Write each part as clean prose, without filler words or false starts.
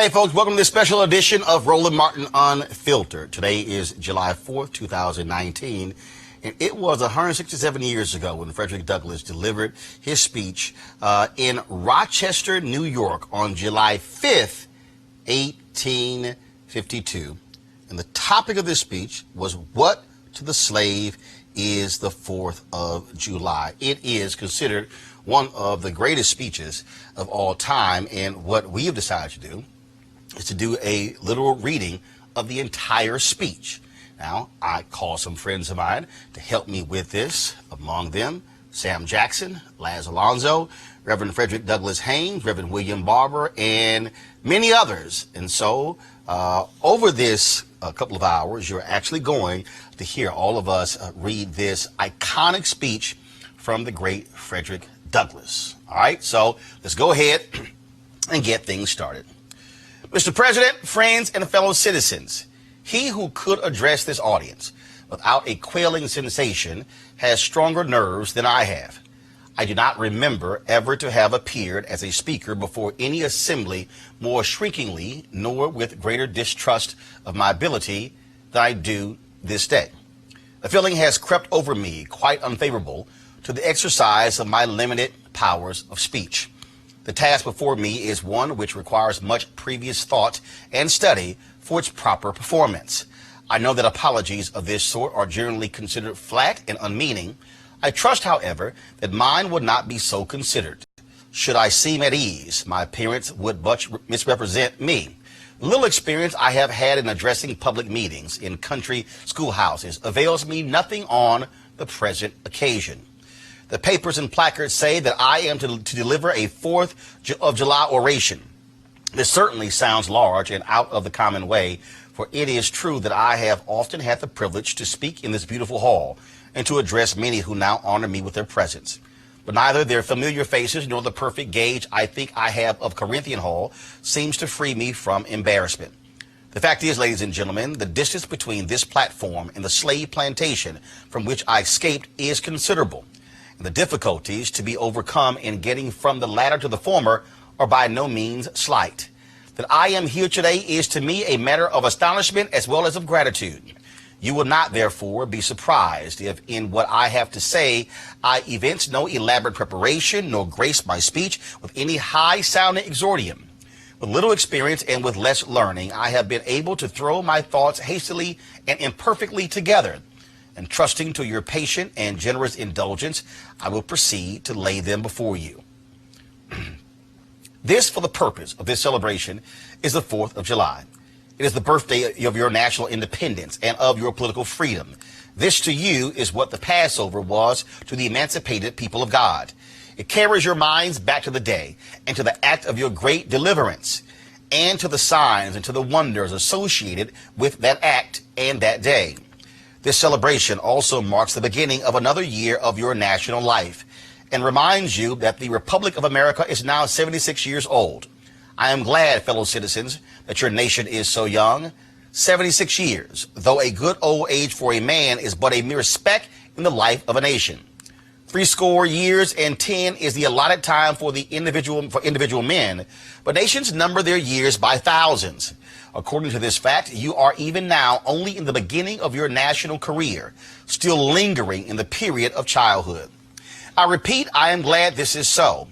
Hey folks, welcome to this special edition of Roland Martin Unfiltered. Today is July 4th, 2019, and it was 167 years ago when Frederick Douglass delivered his speech in Rochester, New York on July 5th, 1852. And the topic of this speech was, "What to the slave is the 4th of July?" It is considered one of the greatest speeches of all time, and what we have decided to do is to do a literal reading of the entire speech. Now, I called some friends of mine to help me with this. Among them, Sam Jackson, Laz Alonzo, Reverend Frederick Douglass Haynes, Reverend William Barber, and many others. And so, over this couple of hours, you're actually going to hear all of us read this iconic speech from the great Frederick Douglass. All right, so let's go ahead and get things started. Mr. President, friends, and fellow citizens, he who could address this audience without a quailing sensation has stronger nerves than I have. I do not remember ever to have appeared as a speaker before any assembly more shrinkingly, nor with greater distrust of my ability than I do this day. A feeling has crept over me quite unfavorable to the exercise of my limited powers of speech. The task before me is one which requires much previous thought and study for its proper performance. I know that apologies of this sort are generally considered flat and unmeaning. I trust, however, that mine will not be so considered. Should I seem at ease, my appearance would much misrepresent me. Little experience I have had in addressing public meetings in country schoolhouses avails me nothing on the present occasion. The papers and placards say that I am to deliver a 4th of July oration. This certainly sounds large and out of the common way, for it is true that I have often had the privilege to speak in this beautiful hall and to address many who now honor me with their presence. But neither their familiar faces nor the perfect gauge I think I have of Corinthian Hall seems to free me from embarrassment. The fact is, ladies and gentlemen, the distance between this platform and the slave plantation from which I escaped is considerable, and the difficulties to be overcome in getting from the latter to the former are by no means slight. That I am here today is to me a matter of astonishment as well as of gratitude. You will not, therefore, be surprised if in what I have to say I evince no elaborate preparation nor grace my speech with any high-sounding exordium. With little experience and with less learning, I have been able to throw my thoughts hastily and imperfectly together, and trusting to your patient and generous indulgence, I will proceed to lay them before you. This, for the purpose of this celebration, is the 4th of July. It is the birthday of your national independence and of your political freedom. This to you is what the Passover was to the emancipated people of God. It carries your minds back to the day and to the act of your great deliverance and to the signs and to the wonders associated with that act and that day. This celebration also marks the beginning of another year of your national life and reminds you that the Republic of America is now 76 years old. I am glad, fellow citizens, that your nation is so young. 76 years, though a good old age for a man, is but a mere speck in the life of a nation. 70 years and 10 is the allotted time for individual men, but nations number their years by thousands. According to this fact, you are even now only in the beginning of your national career, still lingering in the period of childhood. I repeat, I am glad this is so.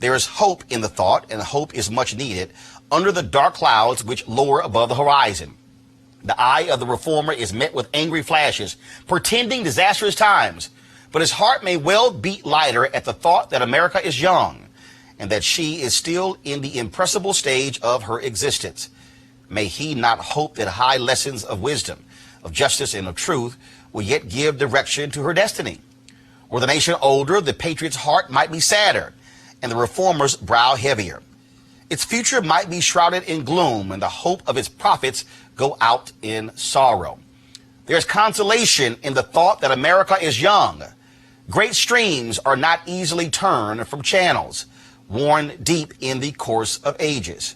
There is hope in the thought, and hope is much needed under the dark clouds which lower above the horizon. The eye of the reformer is met with angry flashes, portending disastrous times, but his heart may well beat lighter at the thought that America is young, and that she is still in the impressible stage of her existence. May he not hope that high lessons of wisdom, of justice, and of truth will yet give direction to her destiny? Were the nation older, the patriot's heart might be sadder, and the reformer's brow heavier. Its future might be shrouded in gloom, and the hope of its prophets go out in sorrow. There's consolation in the thought that America is young. Great streams are not easily turned from channels worn deep in the course of ages.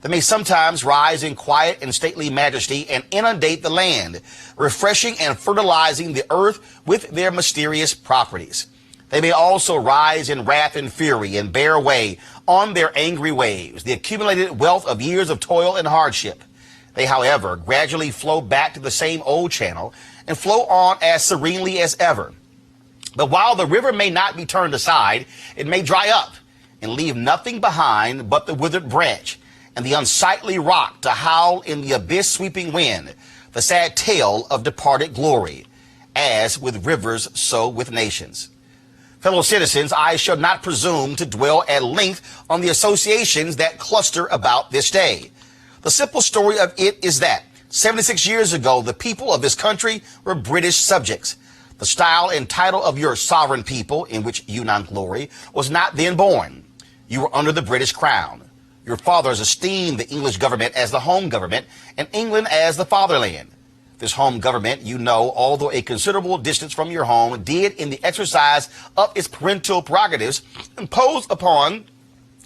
They may sometimes rise in quiet and stately majesty and inundate the land, refreshing and fertilizing the earth with their mysterious properties. They may also rise in wrath and fury and bear away on their angry waves the accumulated wealth of years of toil and hardship. They, however, gradually flow back to the same old channel and flow on as serenely as ever. But while the river may not be turned aside, it may dry up and leave nothing behind but the withered branch and the unsightly rock to howl in the abyss-sweeping wind, the sad tale of departed glory. As with rivers, so with nations. Fellow citizens, I shall not presume to dwell at length on the associations that cluster about this day. The simple story of it is that 76 years ago, the people of this country were British subjects. The style and title of your sovereign people, in which you now glory, was not then born. You were under the British crown. Your fathers esteemed the English government as the home government and England as the fatherland. This home government, you know, although a considerable distance from your home, did in the exercise of its parental prerogatives impose upon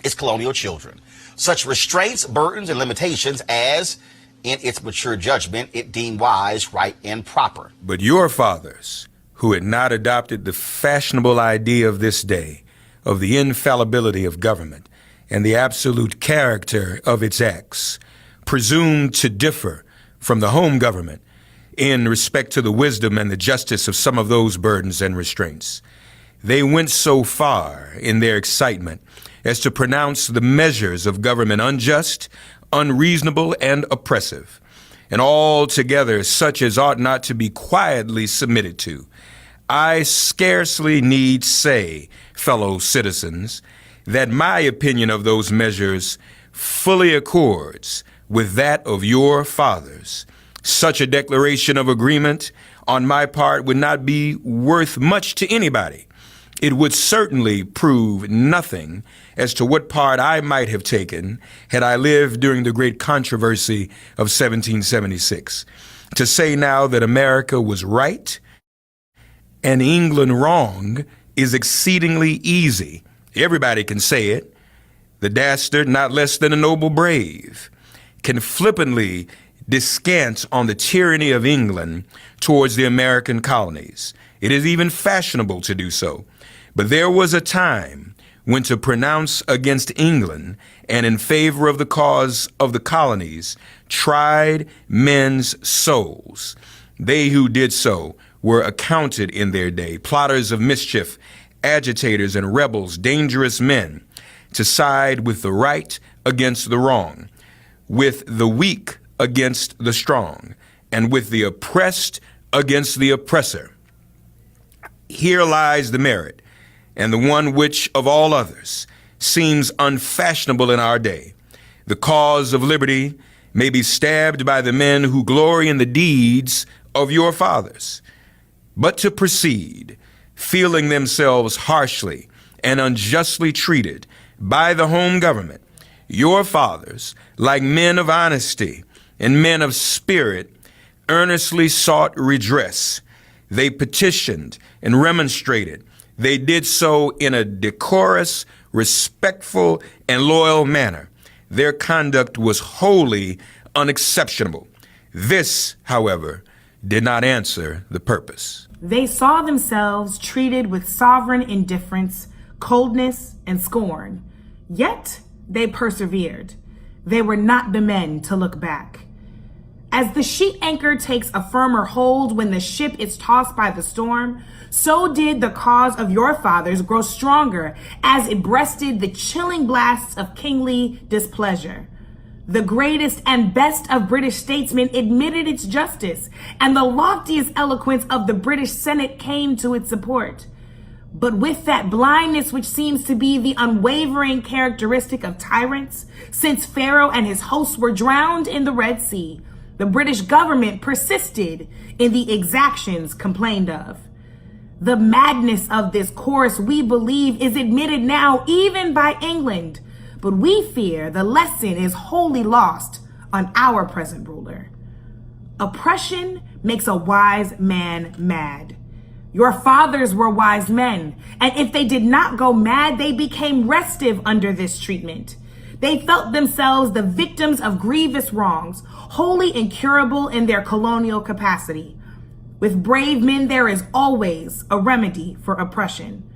its colonial children such restraints, burdens, and limitations as, in its mature judgment, it deemed wise, right, and proper. But your fathers, who had not adopted the fashionable idea of this day, of the infallibility of government, and the absolute character of its acts, presumed to differ from the home government in respect to the wisdom and the justice of some of those burdens and restraints. They went so far in their excitement as to pronounce the measures of government unjust, unreasonable, and oppressive, and altogether such as ought not to be quietly submitted to. I scarcely need say, fellow citizens, that my opinion of those measures fully accords with that of your fathers. Such a declaration of agreement on my part would not be worth much to anybody. It would certainly prove nothing as to what part I might have taken had I lived during the great controversy of 1776. To say now that America was right and England wrong is exceedingly easy. Everybody can say it. The dastard, not less than a noble brave, can flippantly descant on the tyranny of England towards the American colonies. It is even fashionable to do so. But there was a time when to pronounce against England and in favor of the cause of the colonies tried men's souls. They who did so were accounted in their day plotters of mischief, agitators and rebels, dangerous men, to side with the right against the wrong, with the weak against the strong, and with the oppressed against the oppressor. Here lies the merit, and the one which of all others seems unfashionable in our day. The cause of liberty may be stabbed by the men who glory in the deeds of your fathers. But to proceed, feeling themselves harshly and unjustly treated by the home government, your fathers, like men of honesty and men of spirit, earnestly sought redress. They petitioned and remonstrated. They did so in a decorous, respectful, and loyal manner. Their conduct was wholly unexceptionable. This, however, did not answer the purpose. They saw themselves treated with sovereign indifference, coldness, and scorn. Yet they persevered. They were not the men to look back. As the sheet anchor takes a firmer hold when the ship is tossed by the storm, so did the cause of your fathers grow stronger as it breasted the chilling blasts of kingly displeasure. The greatest and best of British statesmen admitted its justice, and the loftiest eloquence of the British Senate came to its support. But with that blindness which seems to be the unwavering characteristic of tyrants, since Pharaoh and his hosts were drowned in the Red Sea, the British government persisted in the exactions complained of. The madness of this course, we believe, is admitted now even by England, but we fear the lesson is wholly lost on our present ruler. Oppression makes a wise man mad. Your fathers were wise men, and if they did not go mad, they became restive under this treatment. They felt themselves the victims of grievous wrongs, wholly incurable in their colonial capacity. With brave men, there is always a remedy for oppression.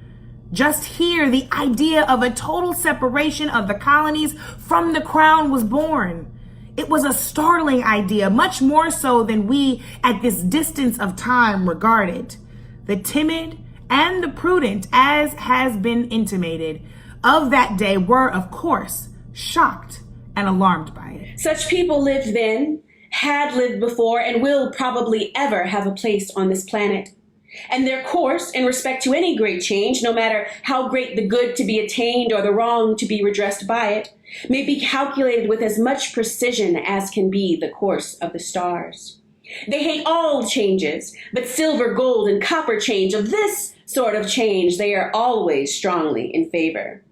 Just here, the idea of a total separation of the colonies from the crown was born. It was a startling idea, much more so than we at this distance of time regard it. The timid and the prudent, as has been intimated, of that day were, of course, shocked and alarmed by it. Such people lived then, had lived before, and will probably ever have a place on this planet. And their course in respect to any great change, no matter how great the good to be attained or the wrong to be redressed by it, may be calculated with as much precision as can be the course of the stars. They hate all changes, but silver, gold, and copper change, of this sort of change, they are always strongly in favor.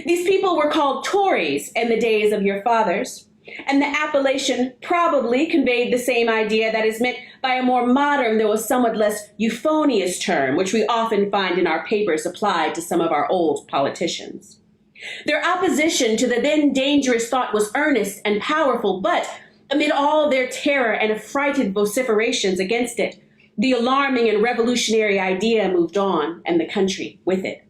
These people were called Tories in the days of your fathers, and the appellation probably conveyed the same idea that is meant by a more modern, though a somewhat less euphonious term, which we often find in our papers applied to some of our old politicians. Their opposition to the then dangerous thought was earnest and powerful, but amid all their terror and affrighted vociferations against it, the alarming and revolutionary idea moved on, and the country with it.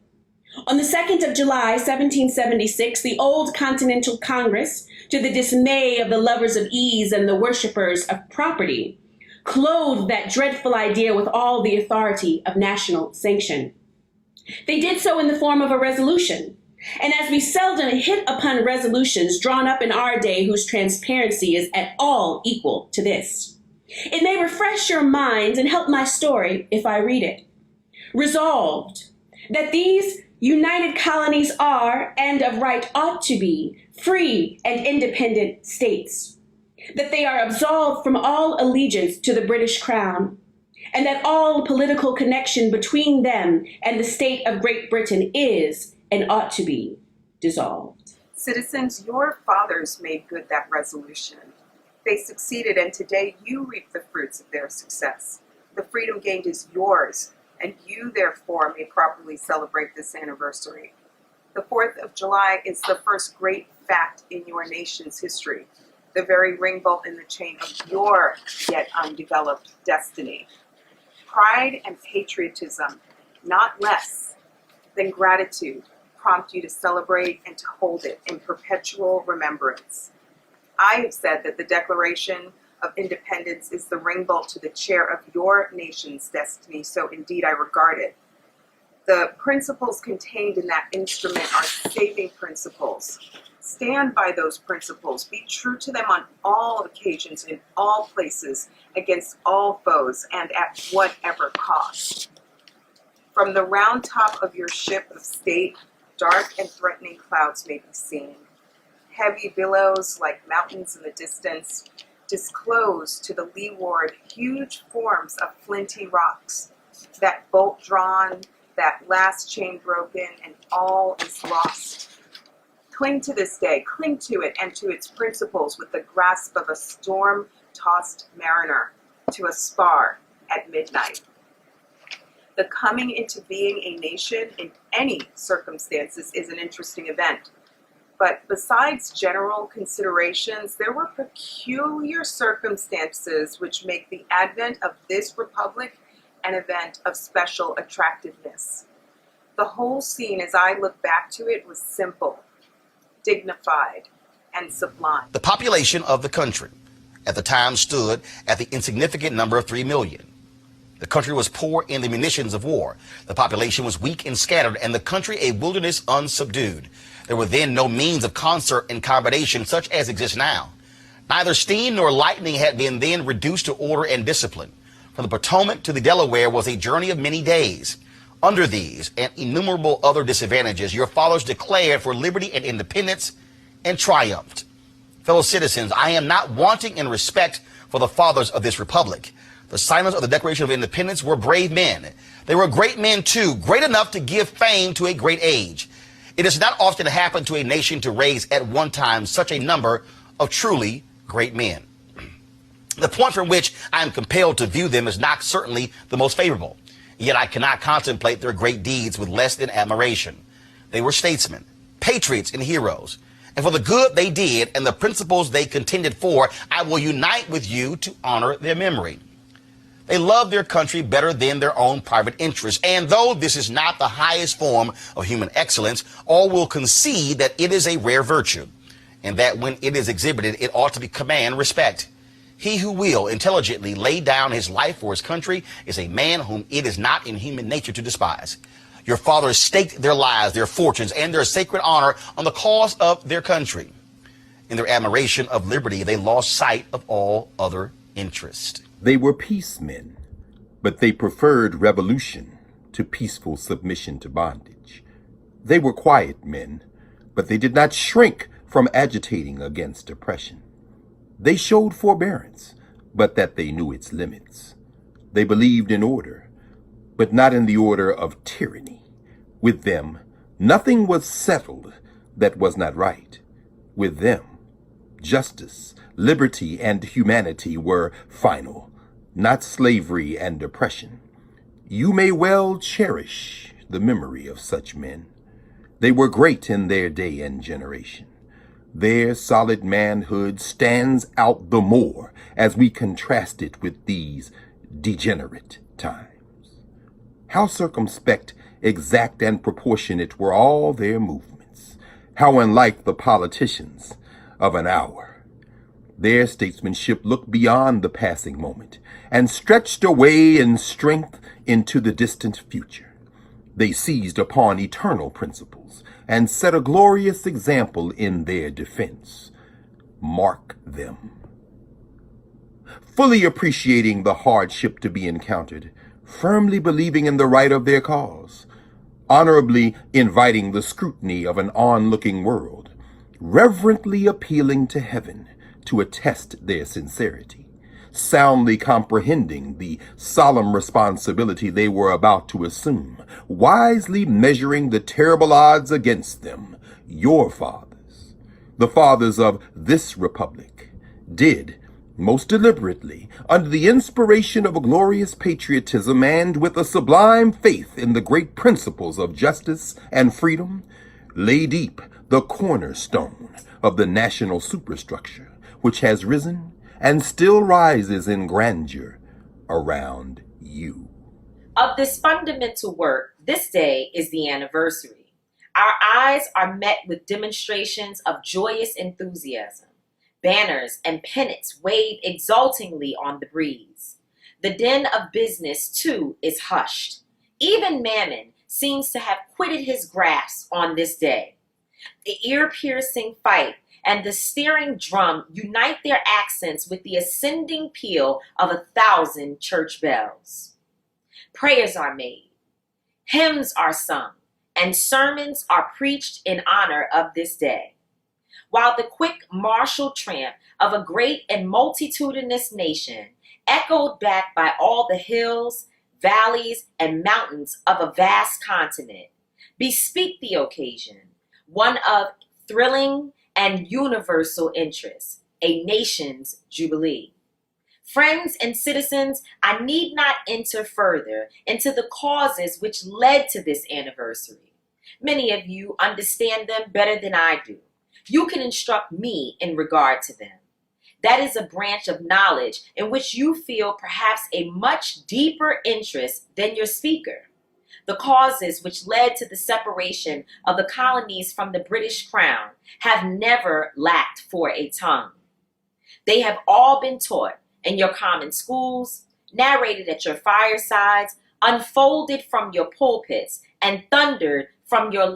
On the 2nd of July, 1776, the old Continental Congress, to the dismay of the lovers of ease and the worshippers of property, clothed that dreadful idea with all the authority of national sanction. They did so in the form of a resolution, and as we seldom hit upon resolutions drawn up in our day whose transparency is at all equal to this, it may refresh your minds and help my story if I read it. Resolved, that these United colonies are, and of right ought to be, free and independent states, that they are absolved from all allegiance to the British Crown, and that all political connection between them and the state of Great Britain is, and ought to be, dissolved. Citizens, your fathers made good that resolution. They succeeded, and today you reap the fruits of their success. The freedom gained is yours, and you, therefore, may properly celebrate this anniversary. The 4th of July is the first great fact in your nation's history, the very ring bolt in the chain of your yet undeveloped destiny. Pride and patriotism, not less than gratitude, prompt you to celebrate and to hold it in perpetual remembrance. I have said that the Declaration of Independence is the ring bolt to the chair of your nation's destiny, so indeed I regard it. The principles contained in that instrument are saving principles. Stand by those principles. Be true to them on all occasions, in all places, against all foes, and at whatever cost. From the round top of your ship of state, dark and threatening clouds may be seen. Heavy billows, like mountains in the distance, disclose to the leeward huge forms of flinty rocks. That bolt drawn, that last chain broken, and all is lost. Cling to this day, cling to it and to its principles with the grasp of a storm-tossed mariner to a spar at midnight. The coming into being a nation in any circumstances is an interesting event. But besides general considerations, there were peculiar circumstances which make the advent of this republic an event of special attractiveness. The whole scene, as I look back to it, was simple, dignified, and sublime. The population of the country at the time stood at the insignificant number of 3 million. The country was poor in the munitions of war. The population was weak and scattered, and the country a wilderness unsubdued. There were then no means of concert and combination such as exist now. Neither steam nor lightning had been then reduced to order and discipline. From the Potomac to the Delaware was a journey of many days. Under these and innumerable other disadvantages, your fathers declared for liberty and independence and triumphed. Fellow citizens, I am not wanting in respect for the fathers of this republic. The signers of the Declaration of Independence were brave men. They were great men, too, great enough to give fame to a great age. It does not often happen to a nation to raise at one time such a number of truly great men. The point from which I am compelled to view them is not certainly the most favorable. Yet I cannot contemplate their great deeds with less than admiration. They were statesmen, patriots, and heroes. And for the good they did and the principles they contended for, I will unite with you to honor their memory. They loved their country better than their own private interests. And though this is not the highest form of human excellence, all will concede that it is a rare virtue, and that when it is exhibited, it ought to command respect. He who will intelligently lay down his life for his country is a man whom it is not in human nature to despise. Your fathers staked their lives, their fortunes, and their sacred honor on the cause of their country. In their admiration of liberty, they lost sight of all other interest. They were peacemen, but they preferred revolution to peaceful submission to bondage. They were quiet men, but they did not shrink from agitating against oppression. They showed forbearance, but that they knew its limits. They believed in order, but not in the order of tyranny. With them, nothing was settled that was not right. With them, justice, liberty, and humanity were final, not slavery and oppression. You may well cherish the memory of such men. They were great in their day and generation. Their solid manhood stands out the more as we contrast it with these degenerate times. How circumspect, exact, and proportionate were all their movements. How unlike the politicians of an hour. Their statesmanship looked beyond the passing moment and stretched away in strength into the distant future. They seized upon eternal principles and set a glorious example in their defense. Mark them. Fully appreciating the hardship to be encountered, firmly believing in the right of their cause, honorably inviting the scrutiny of an onlooking world, reverently appealing to heaven to attest their sincerity, soundly comprehending the solemn responsibility they were about to assume, wisely measuring the terrible odds against them. Your fathers, the fathers of this republic, did, most deliberately, under the inspiration of a glorious patriotism and with a sublime faith in the great principles of justice and freedom, lay deep the cornerstone of the national superstructure, which has risen and still rises in grandeur around you. Of this fundamental work, this day is the anniversary. Our eyes are met with demonstrations of joyous enthusiasm. Banners and pennants wave exultingly on the breeze. The din of business, too, is hushed. Even Mammon seems to have quitted his grasp on this day. The ear-piercing fife and the steering drum unite their accents with the ascending peal of 1,000 church bells. Prayers are made, hymns are sung, and sermons are preached in honor of this day. While the quick martial tramp of a great and multitudinous nation, echoed back by all the hills, valleys, and mountains of a vast continent, bespeak the occasion, one of thrilling and universal interest, a nation's jubilee. Friends and citizens, I need not enter further into the causes which led to this anniversary. Many of you understand them better than I do. You can instruct me in regard to them. That is a branch of knowledge in which you feel perhaps a much deeper interest than your speaker. The causes which led to the separation of the colonies from the British Crown have never lacked for a tongue. They have all been taught in your common schools, narrated at your firesides, unfolded from your pulpits, and thundered from your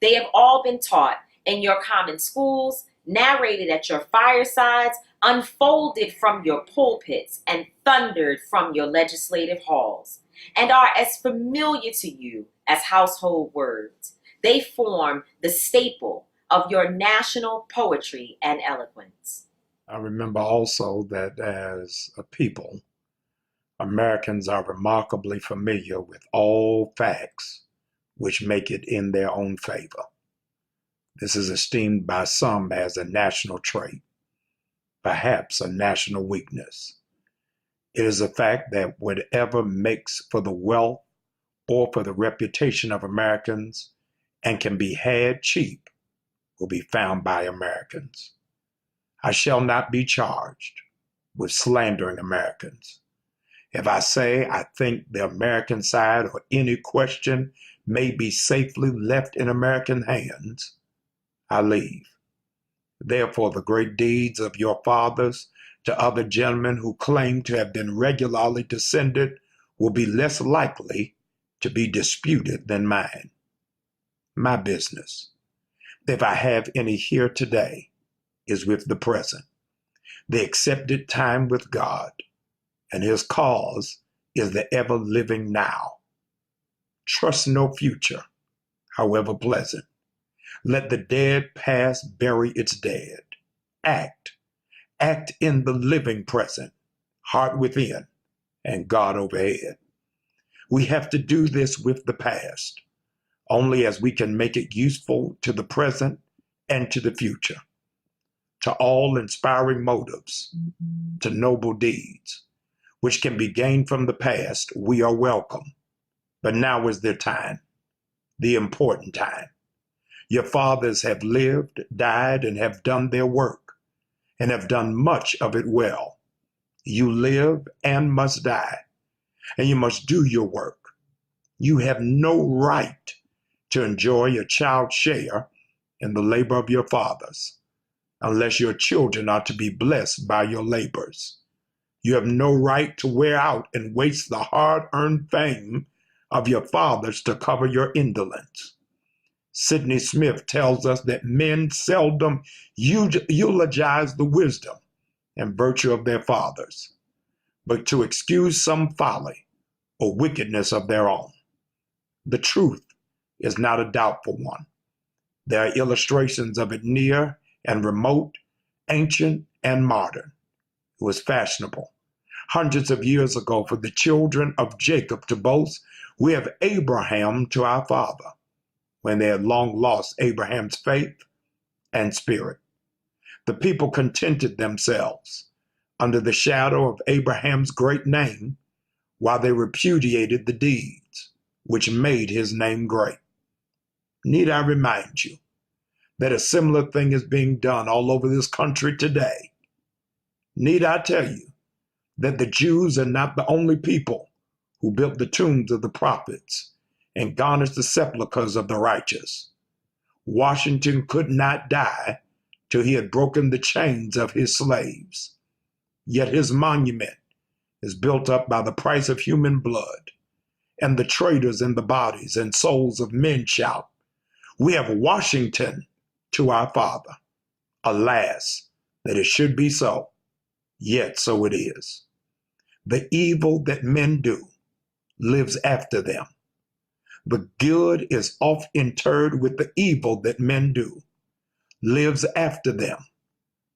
They have all been taught in your common schools, narrated at your firesides, unfolded from your pulpits, and thundered from your legislative halls, and are as familiar to you as household words. They form the staple of your national poetry and eloquence. I remember also that as a people, Americans are remarkably familiar with all facts which make it in their own favor. This is esteemed by some as a national trait, perhaps a national weakness. It is a fact that whatever makes for the wealth or for the reputation of Americans and can be had cheap will be found by Americans. I shall not be charged with slandering Americans. If I say I think the American side or any question may be safely left in American hands, I leave. Therefore, the great deeds of your fathers to other gentlemen who claim to have been regularly descended will be less likely to be disputed than mine. My business, if I have any here today, is with the present, the accepted time with God, and his cause is the ever-living now. Trust no future, however pleasant. Let the dead past bury its dead. Act in the living present, heart within, and God overhead. We have to do this with the past, only as we can make it useful to the present and to the future, to all inspiring motives, to noble deeds, which can be gained from the past. We are welcome, but now is their time, the important time. Your fathers have lived, died, and have done their work, and have done much of it well. You live and must die, and you must do your work. You have no right to enjoy a child's share in the labor of your fathers, unless your children are to be blessed by your labors. You have no right to wear out and waste the hard-earned fame of your fathers to cover your indolence. Sidney Smith tells us that men seldom eulogize the wisdom and virtue of their fathers, but to excuse some folly or wickedness of their own. The truth is not a doubtful one. There are illustrations of it near and remote, ancient and modern. It was fashionable hundreds of years ago for the children of Jacob to boast, "We have Abraham to our father," when they had long lost Abraham's faith and spirit. The people contented themselves under the shadow of Abraham's great name while they repudiated the deeds which made his name great. Need I remind you that a similar thing is being done all over this country today? Need I tell you that the Jews are not the only people who built the tombs of the prophets and garnished the sepulchres of the righteous? Washington could not die till he had broken the chains of his slaves. Yet his monument is built up by the price of human blood, and the traitors in the bodies and souls of men shout, "We have Washington to our father." Alas, that it should be so, yet so it is. The evil that men do lives after them. The good is oft interred with the evil that men do, lives after them.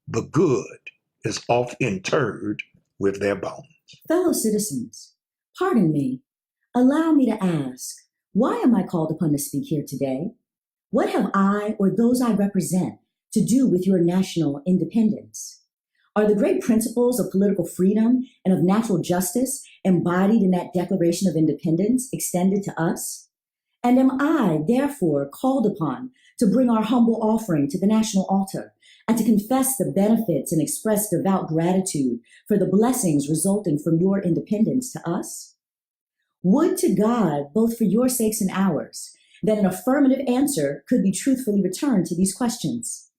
The good is oft interred with their bones. Fellow citizens, pardon me. Allow me to ask, why am I called upon to speak here today? What have I or those I represent to do with your national independence? Are the great principles of political freedom and of natural justice embodied in that Declaration of Independence extended to us? And am I, therefore, called upon to bring our humble offering to the national altar and to confess the benefits and express devout gratitude for the blessings resulting from your independence to us? Would to God, both for your sakes and ours, that an affirmative answer could be truthfully returned to these questions.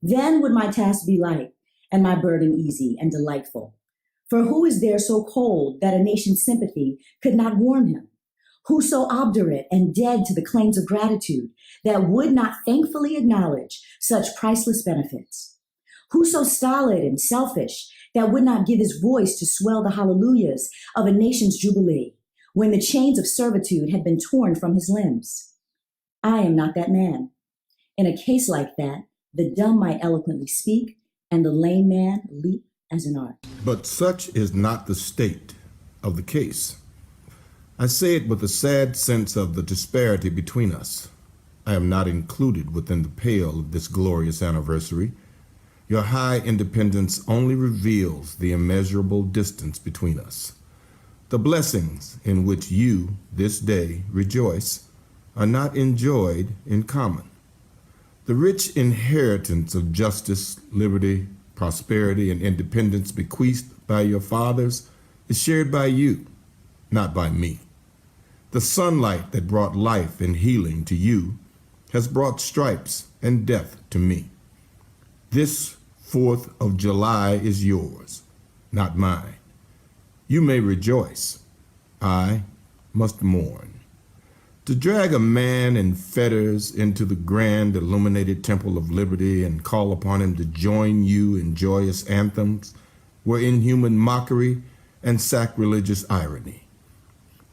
Then would my task be light and my burden easy and delightful. For who is there so cold that a nation's sympathy could not warm him? Who so obdurate and dead to the claims of gratitude that would not thankfully acknowledge such priceless benefits? Who so stolid and selfish that would not give his voice to swell the hallelujahs of a nation's jubilee when the chains of servitude had been torn from his limbs? I am not that man. In a case like that, the dumb might eloquently speak and the lame man leap as an art. But such is not the state of the case. I say it with a sad sense of the disparity between us. I am not included within the pale of this glorious anniversary. Your high independence only reveals the immeasurable distance between us. The blessings in which you, this day, rejoice are not enjoyed in common. The rich inheritance of justice, liberty, prosperity, and independence bequeathed by your fathers is shared by you, not by me. The sunlight that brought life and healing to you has brought stripes and death to me. This 4th of July is yours, not mine. You may rejoice. I must mourn. To drag a man in fetters into the grand illuminated temple of liberty and call upon him to join you in joyous anthems were inhuman mockery and sacrilegious irony.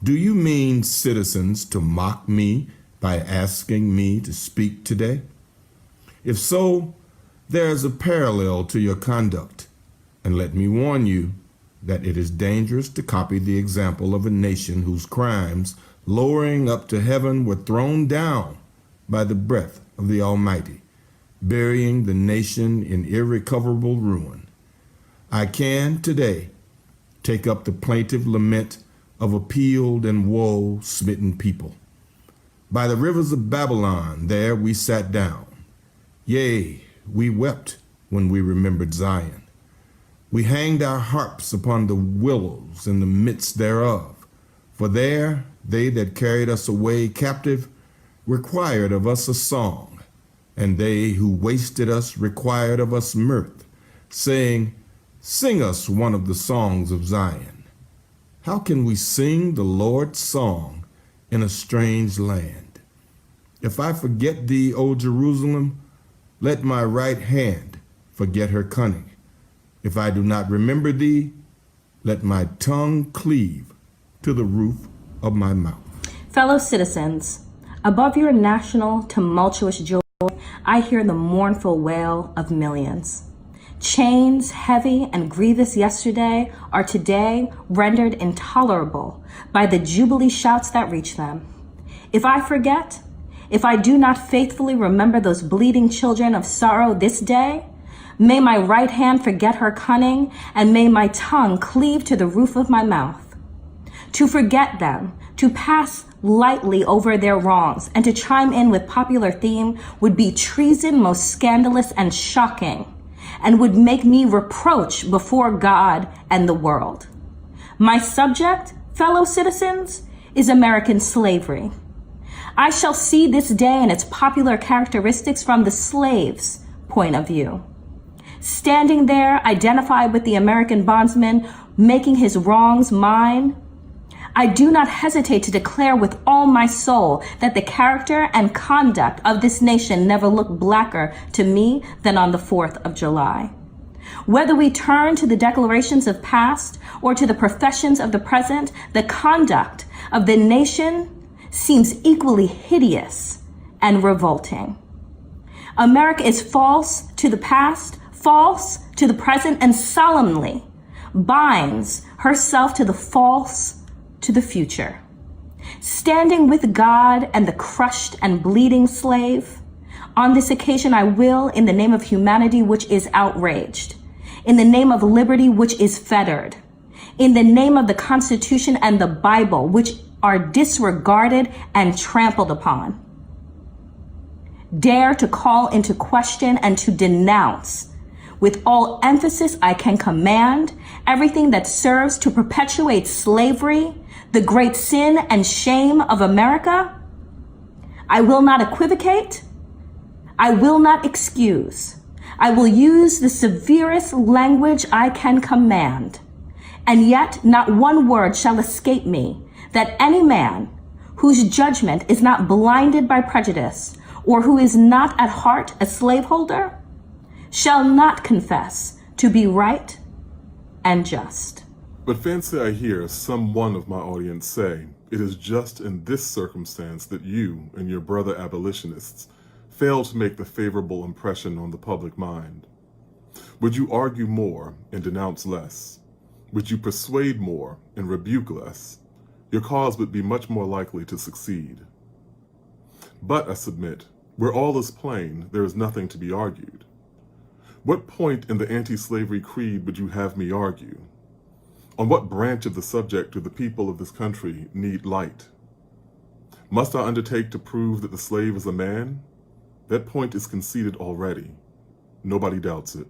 Do you mean, citizens, to mock me by asking me to speak today? If so, there is a parallel to your conduct, and let me warn you that it is dangerous to copy the example of a nation whose crimes, lowering up to heaven, were thrown down by the breath of the Almighty, burying the nation in irrecoverable ruin. I can today take up the plaintive lament of a peeled and woe-smitten people. By the rivers of Babylon, there we sat down. Yea, we wept when we remembered Zion. We hanged our harps upon the willows in the midst thereof, for there they that carried us away captive required of us a song, and they who wasted us required of us mirth, saying, Sing us one of the songs of Zion. How can we sing the Lord's song in a strange land? If I forget thee, O Jerusalem, let my right hand forget her cunning. If I do not remember thee, let my tongue cleave to the roof of my mouth. Fellow citizens, above your national tumultuous joy, I hear the mournful wail of millions. Chains heavy and grievous yesterday are today rendered intolerable by the jubilee shouts that reach them. If I forget, if I do not faithfully remember those bleeding children of sorrow this day, may my right hand forget her cunning, and may my tongue cleave to the roof of my mouth. To forget them, to pass lightly over their wrongs, and to chime in with popular theme would be treason most scandalous and shocking, and would make me reproach before God and the world. My subject, fellow citizens, is American slavery. I shall see this day and its popular characteristics from the slave's point of view. Standing there, identified with the American bondsman, making his wrongs mine, I do not hesitate to declare with all my soul that the character and conduct of this nation never looked blacker to me than on the 4th of July. Whether we turn to the declarations of past or to the professions of the present, the conduct of the nation seems equally hideous and revolting. America is false to the past, false to the present, and solemnly binds herself to the false to the future. Standing with God and the crushed and bleeding slave, on this occasion I will, in the name of humanity which is outraged, in the name of liberty which is fettered, in the name of the Constitution and the Bible which are disregarded and trampled upon, dare to call into question and to denounce with all emphasis I can command everything that serves to perpetuate slavery, the great sin and shame of America. I will not equivocate. I will not excuse. I will use the severest language I can command. And yet not one word shall escape me that any man whose judgment is not blinded by prejudice or who is not at heart a slaveholder shall not confess to be right and just. But fancy I hear some one of my audience say, it is just in this circumstance that you and your brother abolitionists fail to make the favorable impression on the public mind. Would you argue more and denounce less? Would you persuade more and rebuke less? Your cause would be much more likely to succeed. But I submit, where all is plain, there is nothing to be argued. What point in the anti-slavery creed would you have me argue? On what branch of the subject do the people of this country need light? Must I undertake to prove that the slave is a man? That point is conceded already. Nobody doubts it.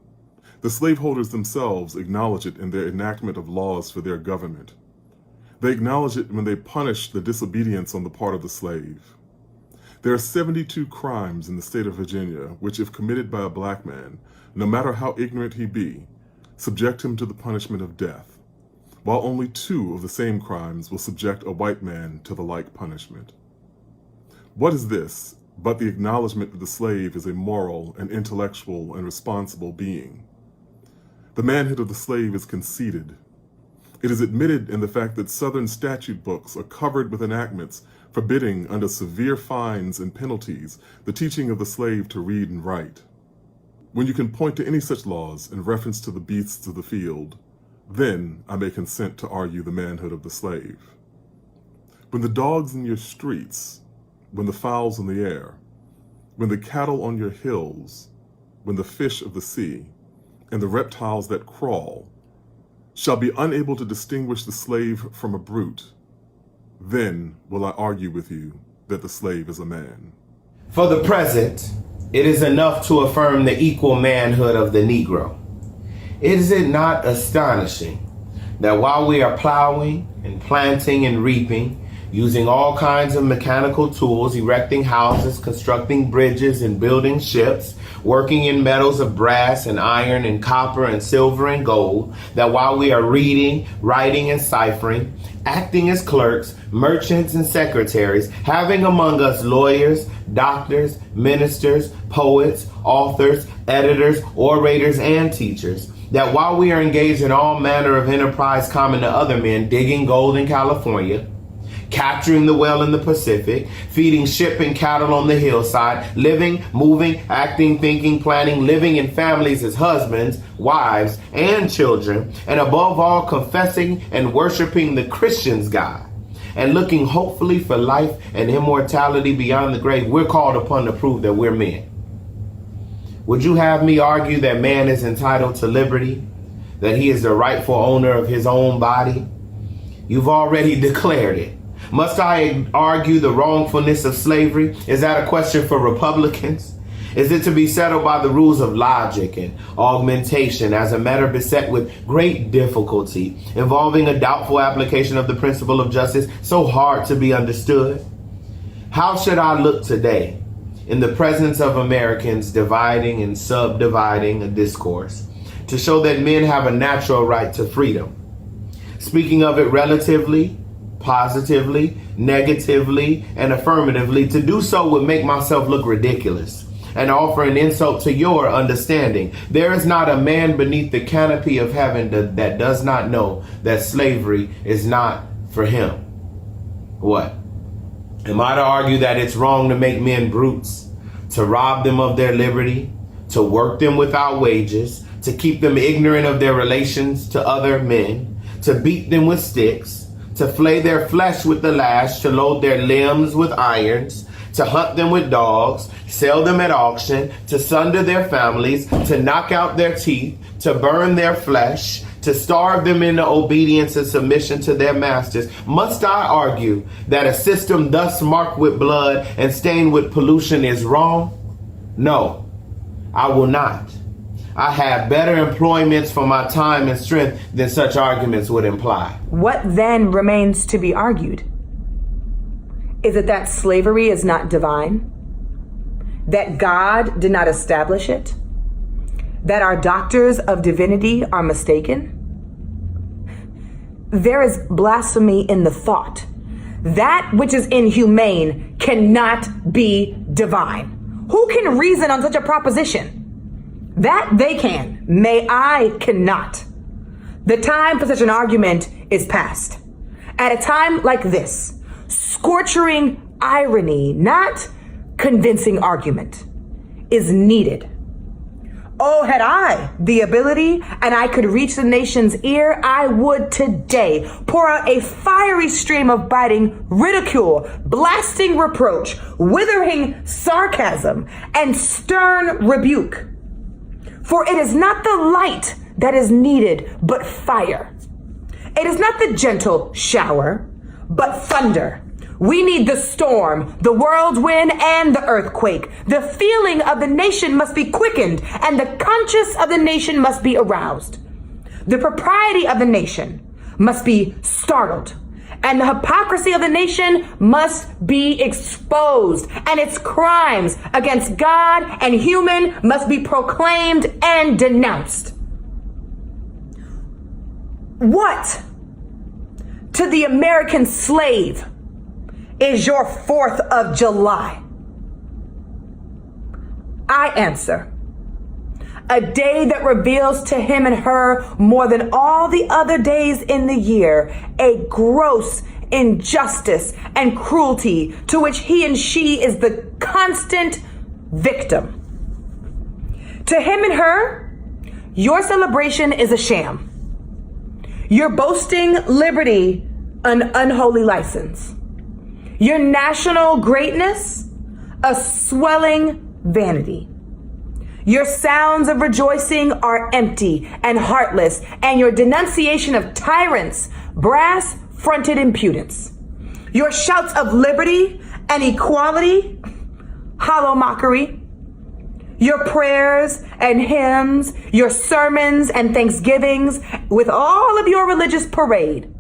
The slaveholders themselves acknowledge it in their enactment of laws for their government. They acknowledge it when they punish the disobedience on the part of the slave. There are 72 crimes in the state of Virginia which, if committed by a black man, no matter how ignorant he be, subject him to the punishment of death, while only 2 of the same crimes will subject a white man to the like punishment. What is this but the acknowledgement that the slave is a moral and intellectual and responsible being? The manhood of the slave is conceded. It is admitted in the fact that Southern statute books are covered with enactments forbidding, under severe fines and penalties, the teaching of the slave to read and write. When you can point to any such laws in reference to the beasts of the field, then I may consent to argue the manhood of the slave. When the dogs in your streets, when the fowls in the air, when the cattle on your hills, when the fish of the sea, and the reptiles that crawl, shall be unable to distinguish the slave from a brute, then will I argue with you that the slave is a man. For the present, it is enough to affirm the equal manhood of the Negro. Is it not astonishing that while we are plowing and planting and reaping, using all kinds of mechanical tools, erecting houses, constructing bridges, and building ships, working in metals of brass and iron and copper and silver and gold, that while we are reading, writing, and ciphering, acting as clerks, merchants, and secretaries, having among us lawyers, doctors, ministers, poets, authors, editors, orators, and teachers, that while we are engaged in all manner of enterprise common to other men, digging gold in California, capturing the whale in the Pacific, feeding sheep and cattle on the hillside, living, moving, acting, thinking, planning, living in families as husbands, wives, and children, and above all, confessing and worshiping the Christian's God, and looking hopefully for life and immortality beyond the grave, we're called upon to prove that we're men. Would you have me argue that man is entitled to liberty, that he is the rightful owner of his own body? You've already declared it. Must I argue the wrongfulness of slavery? Is that a question for Republicans? Is it to be settled by the rules of logic and augmentation as a matter beset with great difficulty, involving a doubtful application of the principle of justice so hard to be understood? How should I look today in the presence of Americans dividing and subdividing a discourse to show that men have a natural right to freedom? Speaking of it relatively, positively, negatively, and affirmatively, to do so would make myself look ridiculous and offer an insult to your understanding. There is not a man beneath the canopy of heaven that does not know that slavery is not for him. What? Am I to argue that it's wrong to make men brutes, to rob them of their liberty, to work them without wages, to keep them ignorant of their relations to other men, to beat them with sticks, to flay their flesh with the lash, to load their limbs with irons, to hunt them with dogs, sell them at auction, to sunder their families, to knock out their teeth, to burn their flesh, to starve them into obedience and submission to their masters? Must I argue that a system thus marked with blood and stained with pollution is wrong? No, I will not. I have better employments for my time and strength than such arguments would imply. What then remains to be argued? Is it that slavery is not divine? That God did not establish it? That our doctors of divinity are mistaken? There is blasphemy in the thought. That which is inhumane cannot be divine. Who can reason on such a proposition? That they can. May I cannot. The time for such an argument is past. At a time like this, scorching irony, not convincing argument, is needed. Oh, had I the ability and I could reach the nation's ear, I would today pour out a fiery stream of biting ridicule, blasting reproach, withering sarcasm, and stern rebuke. For it is not the light that is needed, but fire. It is not the gentle shower, but thunder. We need the storm, the whirlwind, and the earthquake. The feeling of the nation must be quickened, and the conscience of the nation must be aroused. The propriety of the nation must be startled, and the hypocrisy of the nation must be exposed, and its crimes against God and human must be proclaimed and denounced. What to the American slave is your 4th of July? I answer, a day that reveals to him and her more than all the other days in the year a gross injustice and cruelty to which he and she is the constant victim. To him and her, your celebration is a sham. Your boasting liberty, an unholy license. Your national greatness, a swelling vanity. Your sounds of rejoicing are empty and heartless, and your denunciation of tyrants, brass-fronted impudence. Your shouts of liberty and equality, hollow mockery. Your prayers and hymns, your sermons and thanksgivings, with all of your religious parade.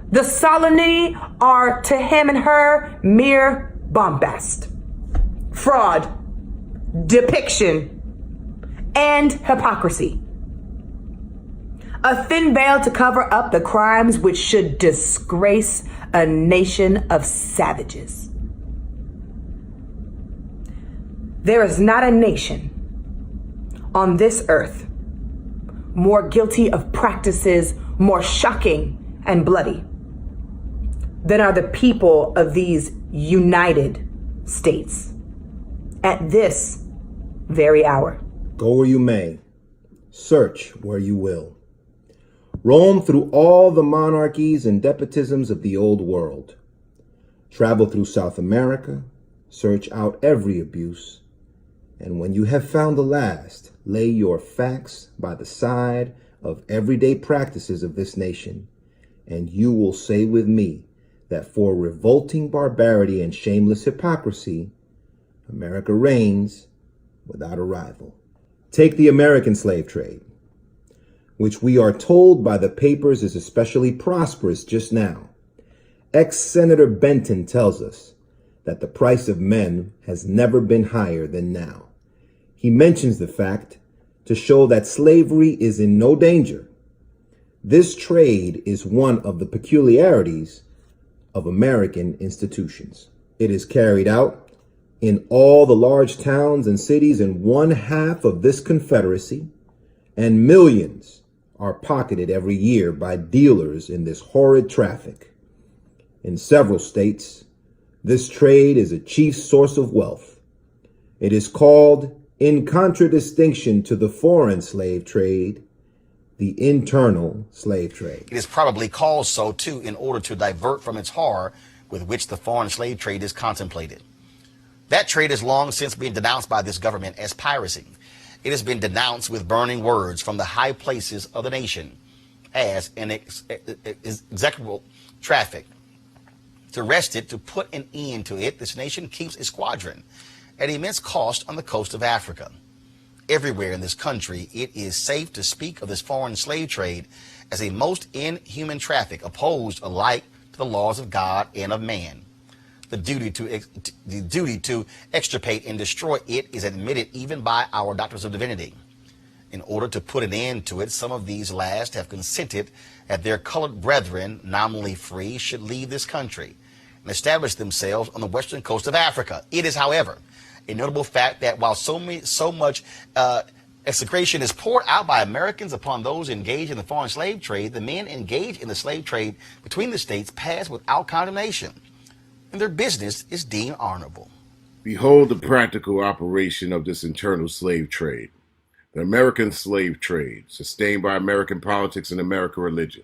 The solemnity are to him and her mere bombast, fraud, depiction, and hypocrisy. A thin veil to cover up the crimes which should disgrace a nation of savages. There is not a nation on this earth more guilty of practices more shocking and bloody than are the people of these United States at this very hour. Go where you may, search where you will. Roam through all the monarchies and despotisms of the old world. Travel through South America, search out every abuse, and when you have found the last, lay your facts by the side of everyday practices of this nation, and you will say with me that for revolting barbarity and shameless hypocrisy, America reigns without a rival. Take the American slave trade, which we are told by the papers is especially prosperous just now. Ex-Senator Benton tells us that the price of men has never been higher than now. He mentions the fact to show that slavery is in no danger. This trade is one of the peculiarities of American institutions. It is carried out in all the large towns and cities in one half of this Confederacy, and millions are pocketed every year by dealers in this horrid traffic. In several states, this trade is a chief source of wealth. It is called, in contradistinction to the foreign slave trade, the internal slave trade. It is probably called so, too, in order to divert from its horror with which the foreign slave trade is contemplated. That trade has long since been denounced by this government as piracy. It has been denounced with burning words from the high places of the nation as an execrable traffic. To arrest it, to put an end to it, this nation keeps a squadron at immense cost on the coast of Africa. Everywhere in this country, it is safe to speak of this foreign slave trade as a most inhuman traffic, opposed alike to the laws of God and of man. The duty to extirpate and destroy it is admitted even by our doctors of divinity. In order to put an end to it, some of these last have consented that their colored brethren, nominally free, should leave this country and establish themselves on the western coast of Africa. It is, however, a notable fact that while so much execration is poured out by Americans upon those engaged in the foreign slave trade, the men engaged in the slave trade between the states pass without condemnation, and their business is deemed honorable. Behold the practical operation of this internal slave trade. The American slave trade, sustained by American politics and American religion.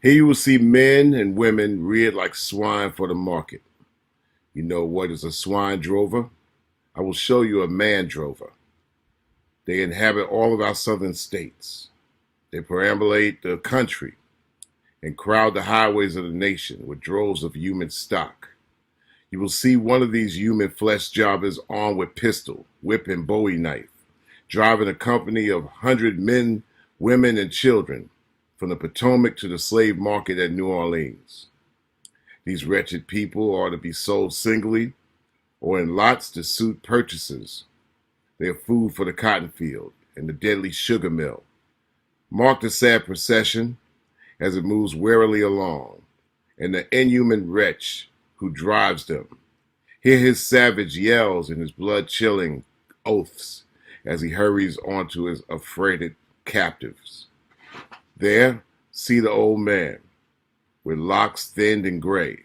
Here you will see men and women reared like swine for the market. You know what is a swine drover? I will show you a man drover. They inhabit all of our southern states. They perambulate the country and crowd the highways of the nation with droves of human stock. You will see one of these human flesh jobbers armed with pistol, whip, and bowie knife, driving a company of 100 men, women, and children from the Potomac to the slave market at New Orleans. These wretched people are to be sold singly or in lots to suit purchasers. They are food for the cotton field and the deadly sugar mill. Mark the sad procession as it moves warily along, and the inhuman wretch who drives them. Hear his savage yells and his blood-chilling oaths as he hurries onto his affrighted captives. There, see the old man, with locks thinned and gray.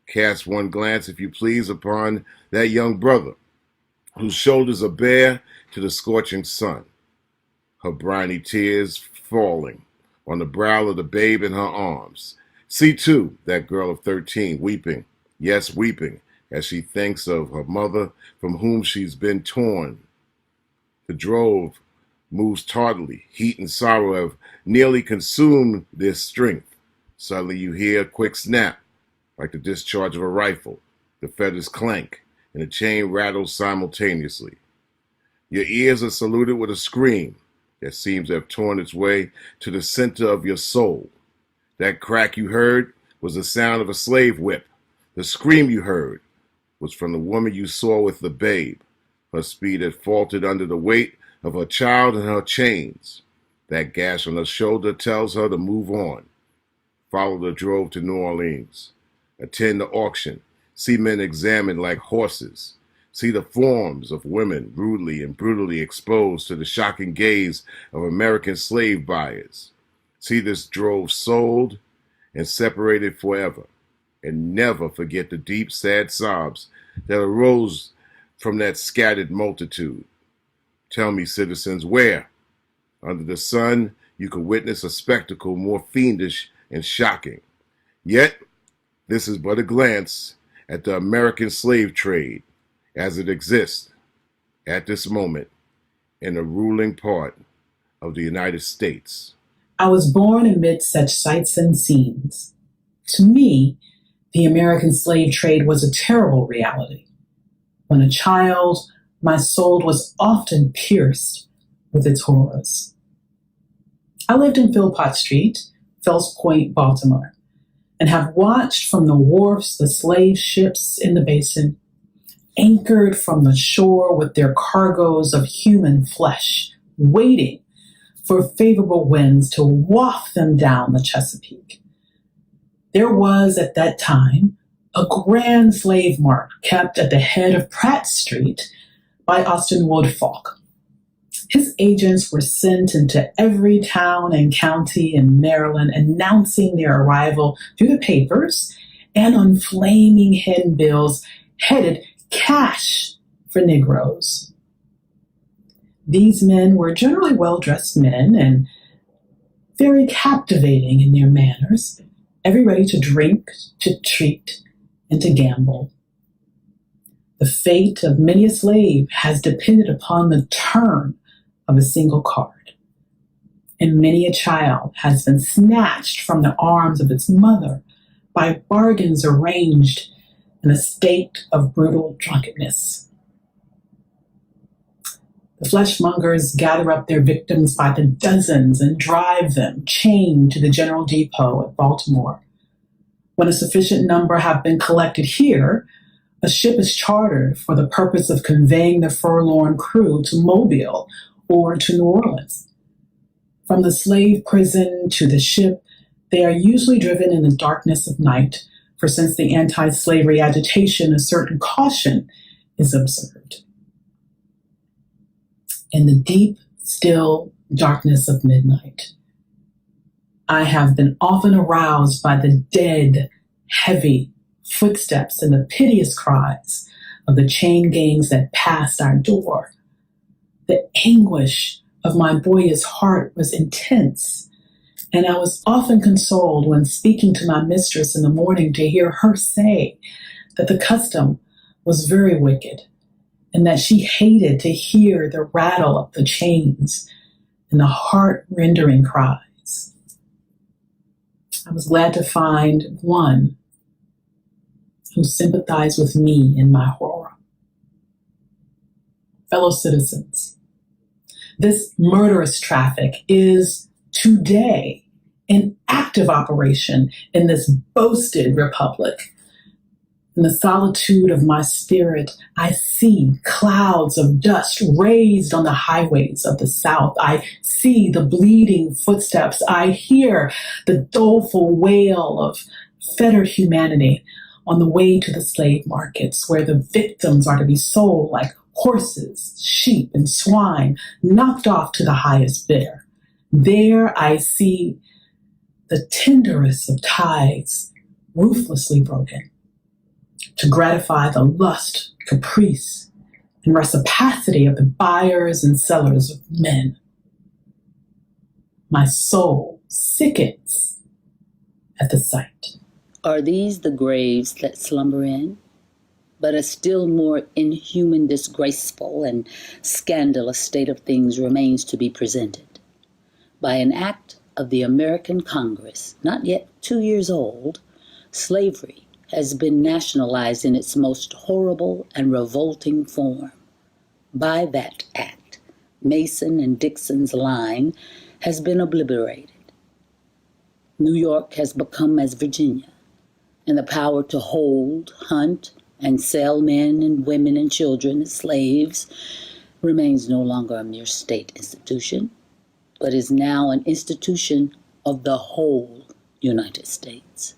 Cast one glance, if you please, upon that young brother, whose shoulders are bare to the scorching sun, her briny tears falling on the brow of the babe in her arms. See, too, that girl of 13 weeping, yes, weeping, as she thinks of her mother from whom she's been torn. The drove moves tardily. Heat and sorrow have nearly consumed their strength. Suddenly you hear a quick snap, like the discharge of a rifle. The feathers clank, and the chain rattles simultaneously. Your ears are saluted with a scream that seems to have torn its way to the center of your soul. That crack you heard was the sound of a slave whip. The scream you heard was from the woman you saw with the babe. Her speed had faltered under the weight of her child and her chains. That gash on her shoulder tells her to move on. Follow the drove to New Orleans. Attend the auction. See men examined like horses. See the forms of women rudely and brutally exposed to the shocking gaze of American slave buyers. See this drove sold and separated forever. And never forget the deep, sad sobs that arose from that scattered multitude. Tell me, citizens, where, under the sun, you could witness a spectacle more fiendish and shocking. Yet, this is but a glance at the American slave trade as it exists at this moment in the ruling part of the United States. I was born amid such sights and scenes. To me, the American slave trade was a terrible reality. When a child, my soul was often pierced with its horrors. I lived in Philpott Street, Fells Point, Baltimore, and have watched from the wharfs the slave ships in the basin, anchored from the shore with their cargoes of human flesh, waiting for favorable winds to waft them down the Chesapeake. There was at that time a grand slave mart kept at the head of Pratt Street by Austin Woodfolk. His agents were sent into every town and county in Maryland announcing their arrival through the papers and on flaming handbills headed "Cash for Negroes." These men were generally well-dressed men and very captivating in their manners, ever ready to drink, to treat, and to gamble. The fate of many a slave has depended upon the turn of a single card, and many a child has been snatched from the arms of its mother by bargains arranged in a state of brutal drunkenness. The fleshmongers gather up their victims by the dozens and drive them chained to the General Depot at Baltimore. When a sufficient number have been collected here, a ship is chartered for the purpose of conveying the forlorn crew to Mobile or to New Orleans. From the slave prison to the ship, they are usually driven in the darkness of night, for since the anti-slavery agitation, a certain caution is observed. In the deep, still darkness of midnight, I have been often aroused by the dead, heavy footsteps and the piteous cries of the chain gangs that passed our door. The anguish of my boyish heart was intense, and I was often consoled when speaking to my mistress in the morning to hear her say that the custom was very wicked, and that she hated to hear the rattle of the chains and the heart-rending cries. I was glad to find one who sympathized with me in my horror. Fellow citizens, this murderous traffic is today an active operation in this boasted republic. In the solitude of my spirit, I see clouds of dust raised on the highways of the South. I see the bleeding footsteps. I hear the doleful wail of fettered humanity on the way to the slave markets, where the victims are to be sold like horses, sheep, and swine, knocked off to the highest bidder. There I see the tenderest of ties ruthlessly broken to gratify the lust, caprice, and reciprocity of the buyers and sellers of men. My soul sickens at the sight. Are these the graves that slumber in? But a still more inhuman, disgraceful, and scandalous state of things remains to be presented. By an act of the American Congress, not yet 2 years old, slavery has been nationalized in its most horrible and revolting form. By that act, Mason and Dixon's line has been obliterated. New York has become as Virginia, and the power to hold, hunt, and sell men and women and children as slaves remains no longer a mere state institution, but is now an institution of the whole United States.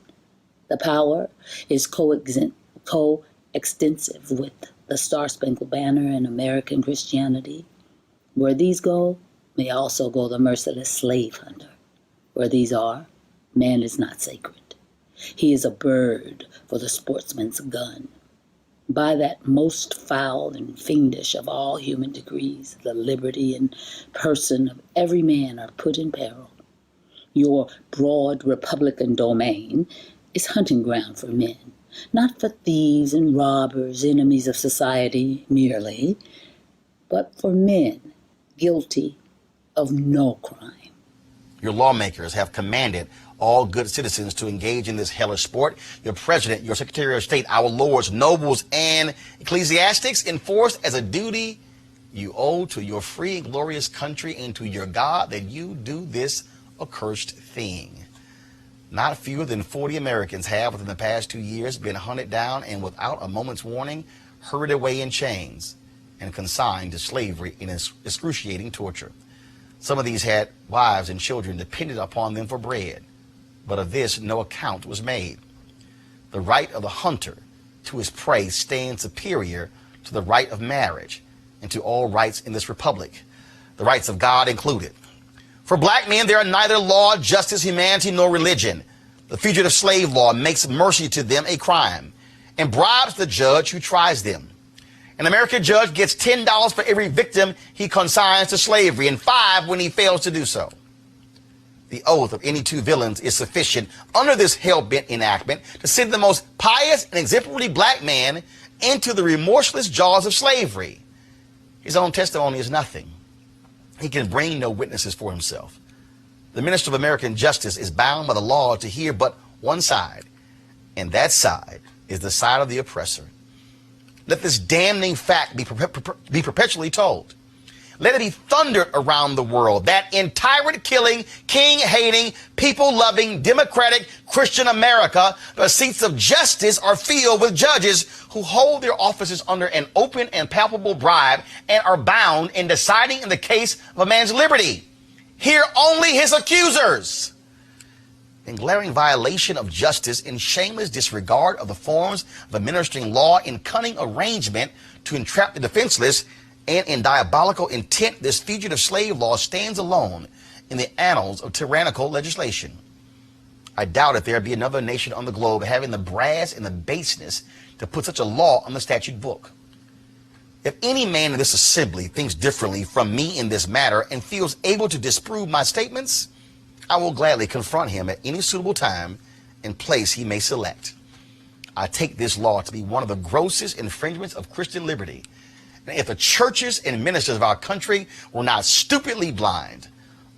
The power is coextensive with the the Star-Spangled Banner and American Christianity. Where these go, may also go the merciless slave hunter. Where these are, man is not sacred. He is a bird for the sportsman's gun. By that most foul and fiendish of all human degrees, the liberty and person of every man are put in peril. Your broad Republican domain is hunting ground for men, not for thieves and robbers, enemies of society merely, but for men guilty of no crime. Your lawmakers have commanded all good citizens to engage in this hellish sport. Your president, your secretary of state, our lords, nobles, and ecclesiastics enforce as a duty you owe to your free and glorious country and to your God that you do this accursed thing. Not fewer than 40 Americans have within the past 2 years been hunted down and without a moment's warning hurried away in chains and consigned to slavery in excruciating torture. Some of these had wives and children dependent upon them for bread, but of this no account was made. The right of the hunter to his prey stands superior to the right of marriage and to all rights in this republic, the rights of God included. For black men, there are neither law, justice, humanity, nor religion. The fugitive slave law makes mercy to them a crime and bribes the judge who tries them. An American judge gets $10 for every victim he consigns to slavery and $5 when he fails to do so. The oath of any two villains is sufficient under this hell-bent enactment to send the most pious and exemplary black man into the remorseless jaws of slavery. His own testimony is nothing. He can bring no witnesses for himself. The minister of American justice is bound by the law to hear but one side, and that side is the side of the oppressor. Let this damning fact be perpetually told. Let it be thundered around the world that in tyrant-killing, king-hating, people-loving, democratic Christian America, the seats of justice are filled with judges who hold their offices under an open and palpable bribe and are bound in deciding in the case of a man's liberty. Hear only his accusers. In glaring violation of justice, in shameless disregard of the forms of administering law, in cunning arrangement to entrap the defenseless, and in diabolical intent, this fugitive slave law stands alone in the annals of tyrannical legislation. I doubt if there be another nation on the globe having the brass and the baseness to put such a law on the statute book. If any man in this assembly thinks differently from me in this matter and feels able to disprove my statements, I will gladly confront him at any suitable time and place he may select. I take this law to be one of the grossest infringements of Christian liberty. And if the churches and ministers of our country were not stupidly blind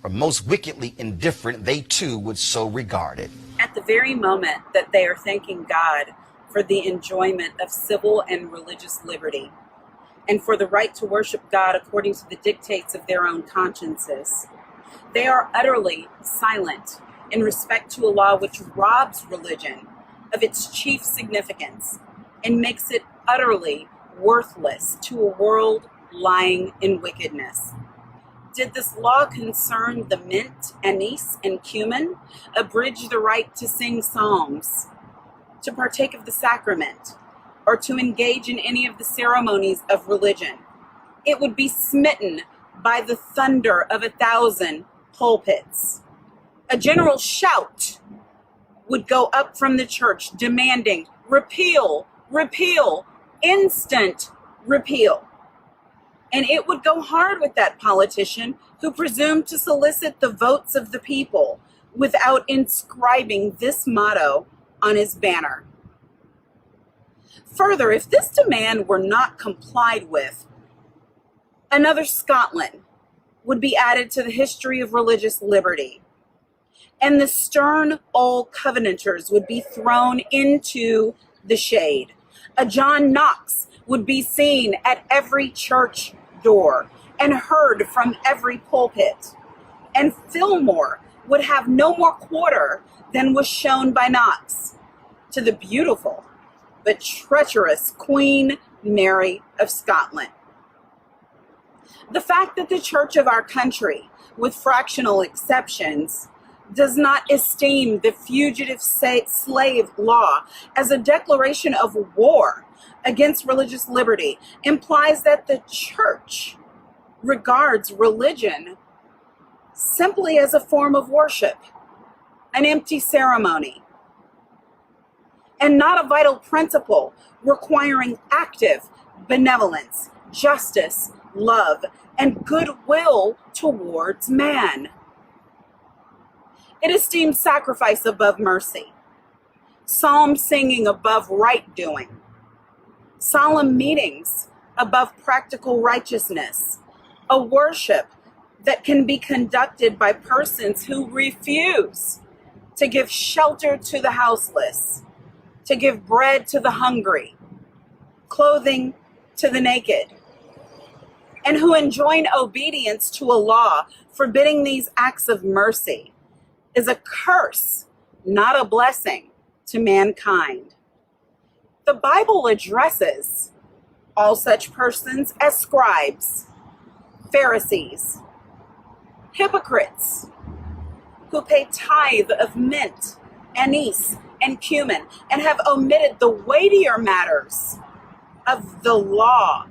or most wickedly indifferent, they too would so regard it. At the very moment that they are thanking God for the enjoyment of civil and religious liberty and for the right to worship God according to the dictates of their own consciences, they are utterly silent in respect to a law which robs religion of its chief significance and makes it utterly worthless to a world lying in wickedness. Did this law concern the mint, anise, and cumin, abridge the right to sing psalms, to partake of the sacrament, or to engage in any of the ceremonies of religion, it would be smitten by the thunder of 1,000 pulpits. A general shout would go up from the church demanding repeal, repeal, instant repeal. And it would go hard with that politician who presumed to solicit the votes of the people without inscribing this motto on his banner. Further, if this demand were not complied with, another Scotland would be added to the history of religious liberty. And the stern old Covenanters would be thrown into the shade. A John Knox would be seen at every church door and heard from every pulpit. And Fillmore would have no more quarter than was shown by Knox to the beautiful but treacherous Queen Mary of Scotland. The fact that the church of our country, with fractional exceptions, does not esteem the fugitive slave law as a declaration of war against religious liberty implies that the church regards religion simply as a form of worship, an empty ceremony, and not a vital principle requiring active benevolence, justice, love, and goodwill towards man. It esteems sacrifice above mercy, psalm singing above right doing, solemn meetings above practical righteousness, a worship that can be conducted by persons who refuse to give shelter to the houseless, to give bread to the hungry, clothing to the naked, and who enjoin obedience to a law forbidding these acts of mercy is a curse, not a blessing to mankind. The Bible addresses all such persons as scribes, Pharisees, hypocrites, who pay tithe of mint, anise, and cumin, and have omitted the weightier matters of the law,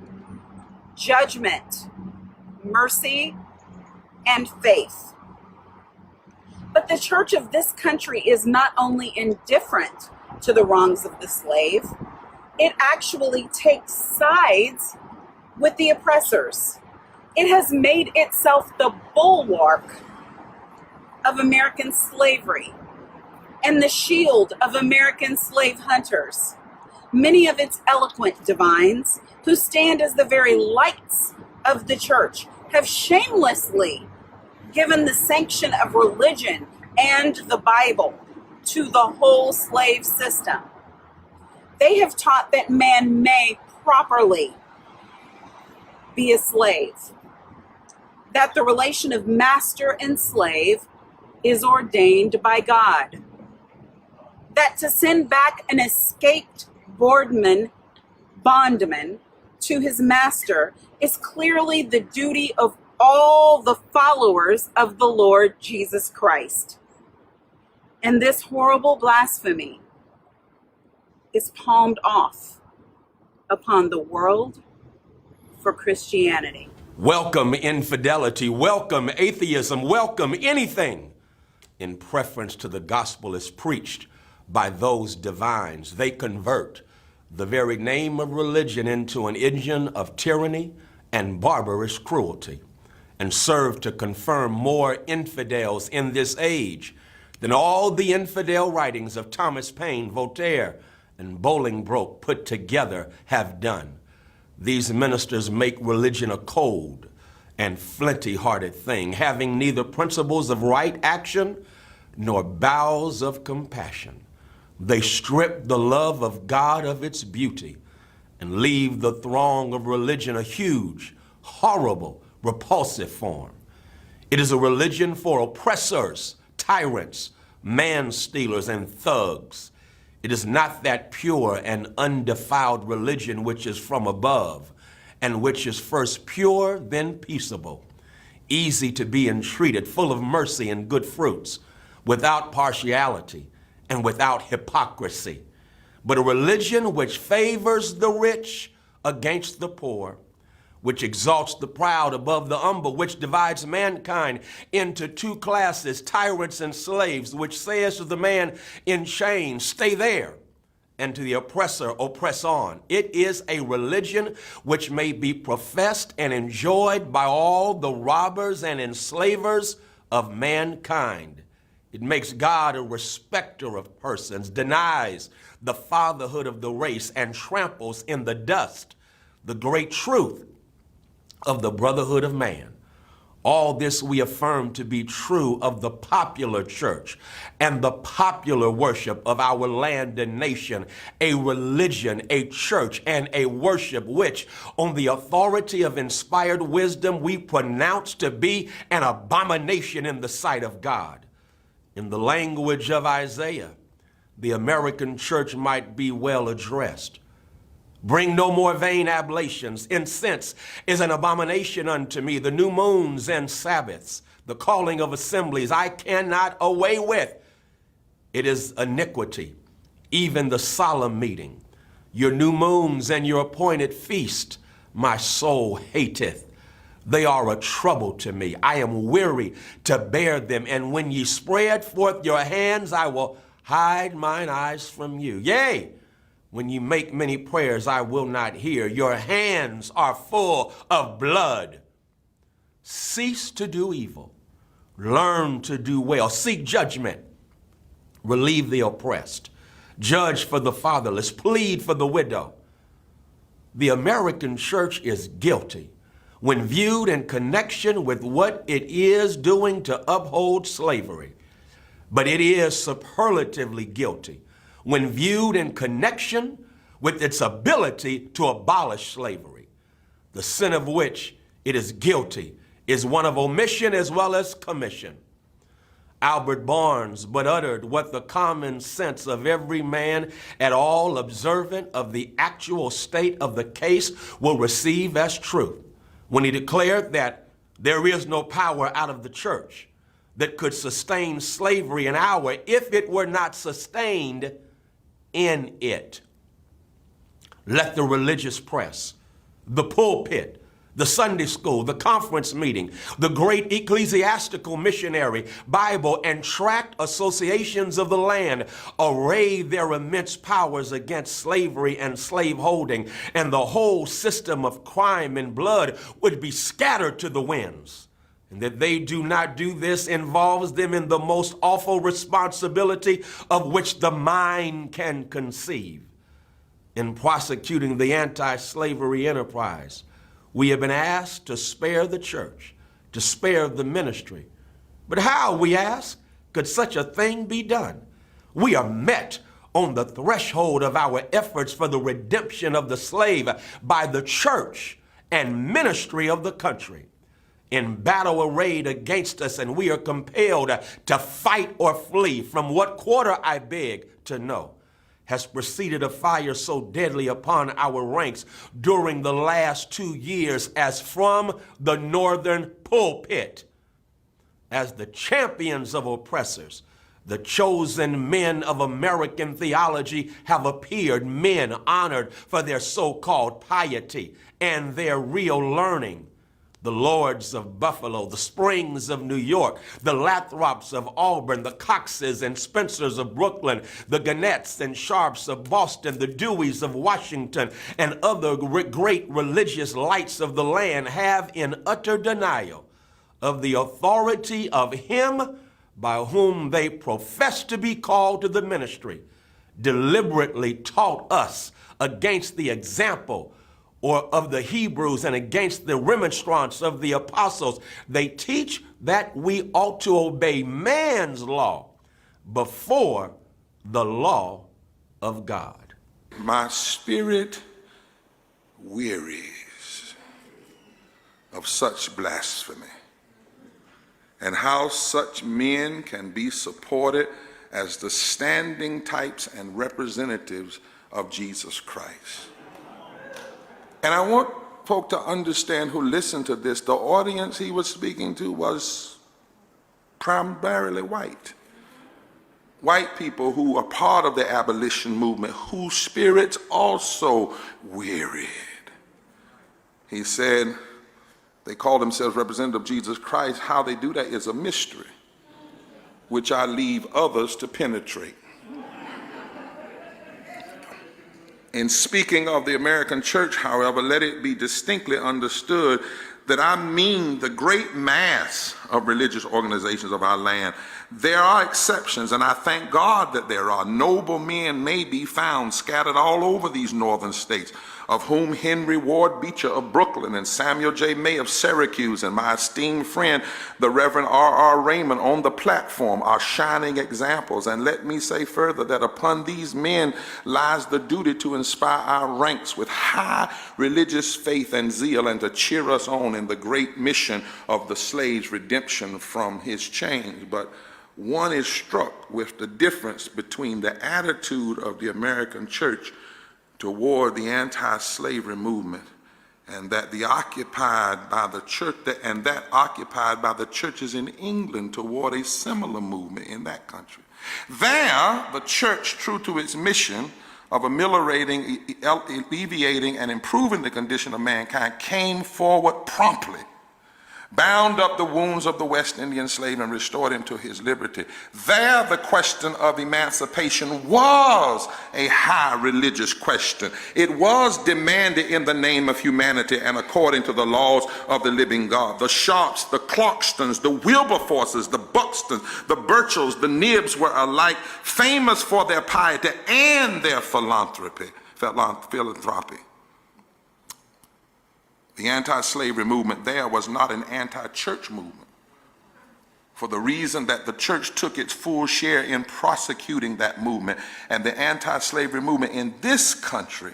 judgment, mercy, and faith. But the church of this country is not only indifferent to the wrongs of the slave, it actually takes sides with the oppressors. It has made itself the bulwark of American slavery and the shield of American slave hunters. Many of its eloquent divines, who stand as the very lights of the church, have shamelessly given the sanction of religion and the Bible to the whole slave system. They have taught that man may properly be a slave, that the relation of master and slave is ordained by God, that to send back an escaped bondman to his master is clearly the duty of all the followers of the Lord Jesus Christ. And this horrible blasphemy is palmed off upon the world for Christianity. Welcome infidelity, welcome atheism, welcome anything in preference to the gospel is preached by those divines. They convert the very name of religion into an engine of tyranny and barbarous cruelty, and serve to confirm more infidels in this age than all the infidel writings of Thomas Paine, Voltaire, and Bolingbroke put together have done. These ministers make religion a cold and flinty-hearted thing, having neither principles of right action nor bowels of compassion. They strip the love of God of its beauty and leave the throng of religion a huge, horrible, repulsive form. It is a religion for oppressors, tyrants, man-stealers, and thugs. It is not that pure and undefiled religion which is from above, and which is first pure, then peaceable, easy to be entreated, full of mercy and good fruits, without partiality and without hypocrisy, but a religion which favors the rich against the poor, which exalts the proud above the humble, which divides mankind into two classes, tyrants and slaves, which says to the man in chains, stay there, and to the oppressor, oppress on. It is a religion which may be professed and enjoyed by all the robbers and enslavers of mankind. It makes God a respecter of persons, denies the fatherhood of the race, and tramples in the dust the great truth of the brotherhood of man. All this we affirm to be true of the popular church and the popular worship of our land and nation, a religion, a church, and a worship which, on the authority of inspired wisdom, we pronounce to be an abomination in the sight of God. In the language of Isaiah, the American church might be well addressed, Bring no more vain ablations. Incense is an abomination unto me. The new moons and Sabbaths, the calling of assemblies, I cannot away with. It is iniquity, even the solemn meeting. Your new moons and your appointed feast, my soul hateth. They are a trouble to me. I am weary to bear them. And when ye spread forth your hands, I will hide mine eyes from you. Yea, when you make many prayers, I will not hear. Your hands are full of blood. Cease to do evil. Learn to do well. Seek judgment. Relieve the oppressed. Judge for the fatherless. Plead for the widow. The American church is guilty when viewed in connection with what it is doing to uphold slavery. But it is superlatively guilty when viewed in connection with its ability to abolish slavery, the sin of which it is guilty is one of omission as well as commission. Albert Barnes but uttered what the common sense of every man at all observant of the actual state of the case will receive as truth when he declared that there is no power out of the church that could sustain slavery an hour if it were not sustained in it. Let the religious press, the pulpit, the Sunday school, the conference meeting, the great ecclesiastical missionary, Bible, and tract associations of the land array their immense powers against slavery and slaveholding, and the whole system of crime and blood would be scattered to the winds. And that they do not do this involves them in the most awful responsibility of which the mind can conceive. In prosecuting the anti-slavery enterprise, we have been asked to spare the church, to spare the ministry. But how, we ask, could such a thing be done? We are met on the threshold of our efforts for the redemption of the slave by the church and ministry of the country in battle arrayed against us, and we are compelled to fight or flee. From what quarter, I beg to know, has proceeded a fire so deadly upon our ranks during the last 2 years as from the northern pulpit. As the champions of oppressors, the chosen men of American theology have appeared, men honored for their so-called piety and their real learning. The Lords of Buffalo, the Springs of New York, the Lathrops of Auburn, the Coxes and Spencers of Brooklyn, the Ganetts and Sharps of Boston, the Deweys of Washington, and other great religious lights of the land have, in utter denial of the authority of him by whom they profess to be called to the ministry, deliberately taught us against the example or of the Hebrews and against the remonstrance of the apostles. They teach that we ought to obey man's law before the law of God. My spirit wearies of such blasphemy, and how such men can be supported as the standing types and representatives of Jesus Christ. And I want folk to understand who listen to this, the audience he was speaking to was primarily white. White people who are part of the abolition movement, whose spirits also wearied. He said they call themselves representative of Jesus Christ. How they do that is a mystery, which I leave others to penetrate. In speaking of the American church, however, let it be distinctly understood that I mean the great mass of religious organizations of our land. There are exceptions, and I thank God that there are. Noble men may be found scattered all over these northern states, of whom Henry Ward Beecher of Brooklyn and Samuel J. May of Syracuse and my esteemed friend, the Reverend R.R. Raymond on the platform are shining examples. And let me say further that upon these men lies the duty to inspire our ranks with high religious faith and zeal and to cheer us on in the great mission of the slave's redemption from his chains. But one is struck with the difference between the attitude of the American church toward the anti-slavery movement, and that occupied by the churches in England toward a similar movement in that country. There, the church, true to its mission of ameliorating, alleviating, and improving the condition of mankind, came forward promptly, bound up the wounds of the West Indian slave and restored him to his liberty. There, the question of emancipation was a high religious question. It was demanded in the name of humanity and according to the laws of the living God. The Sharps, the Clarkstons, the Wilberforces, the Buxtons, the Burchells, the Nibbs were alike famous for their piety and their philanthropy. The anti-slavery movement there was not an anti-church movement, for the reason that the church took its full share in prosecuting that movement, and the anti-slavery movement in this country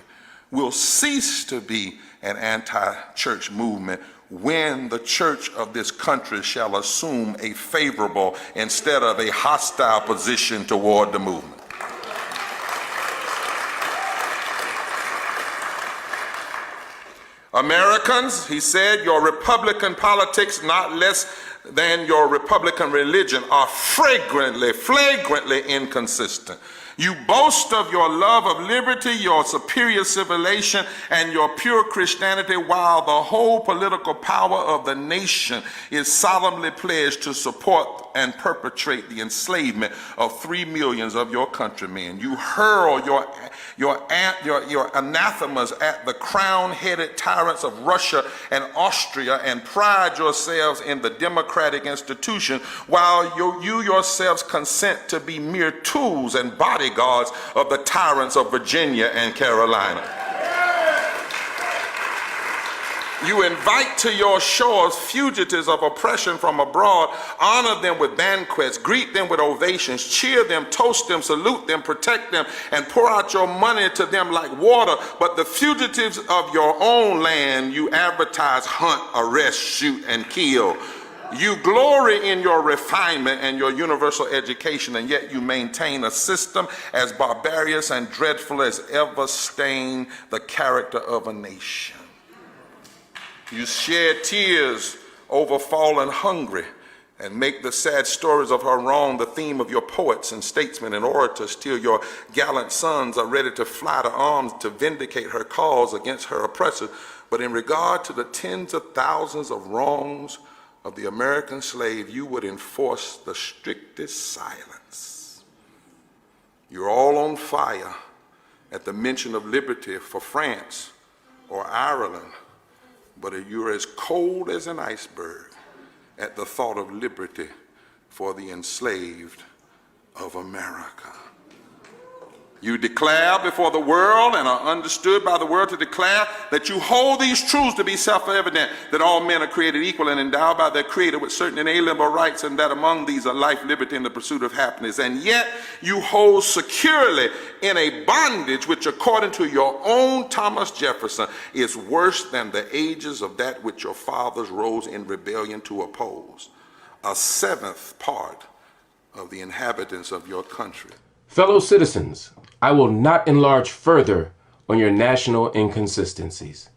will cease to be an anti-church movement when the church of this country shall assume a favorable instead of a hostile position toward the movement. Americans, he said, your Republican politics, not less than your Republican religion, are flagrantly inconsistent. You boast of your love of liberty, your superior civilization, and your pure Christianity, while the whole political power of the nation is solemnly pledged to support and perpetrate the enslavement of 3 million of your countrymen. You hurl your anathemas at the crown-headed tyrants of Russia and Austria and pride yourselves in the democratic institution, while you yourselves consent to be mere tools and bodyguards of the tyrants of Virginia and Carolina. You invite to your shores fugitives of oppression from abroad, honor them with banquets, greet them with ovations, cheer them, toast them, salute them, protect them, and pour out your money to them like water. But the fugitives of your own land you advertise, hunt, arrest, shoot, and kill. You glory in your refinement and your universal education, and yet you maintain a system as barbarous and dreadful as ever stained the character of a nation. You shed tears over fallen hungry and make the sad stories of her wrong the theme of your poets and statesmen and orators, till your gallant sons are ready to fly to arms to vindicate her cause against her oppressor. But in regard to the tens of thousands of wrongs of the American slave, you would enforce the strictest silence. You're all on fire at the mention of liberty for France or Ireland, but you're as cold as an iceberg at the thought of liberty for the enslaved of America. You declare before the world and are understood by the world to declare that you hold these truths to be self-evident, that all men are created equal and endowed by their Creator with certain inalienable rights, and that among these are life, liberty, and the pursuit of happiness. And yet you hold securely in a bondage which, according to your own Thomas Jefferson, is worse than the ages of that which your fathers rose in rebellion to oppose. A seventh part of the inhabitants of your country. Fellow citizens, I will not enlarge further on your national inconsistencies.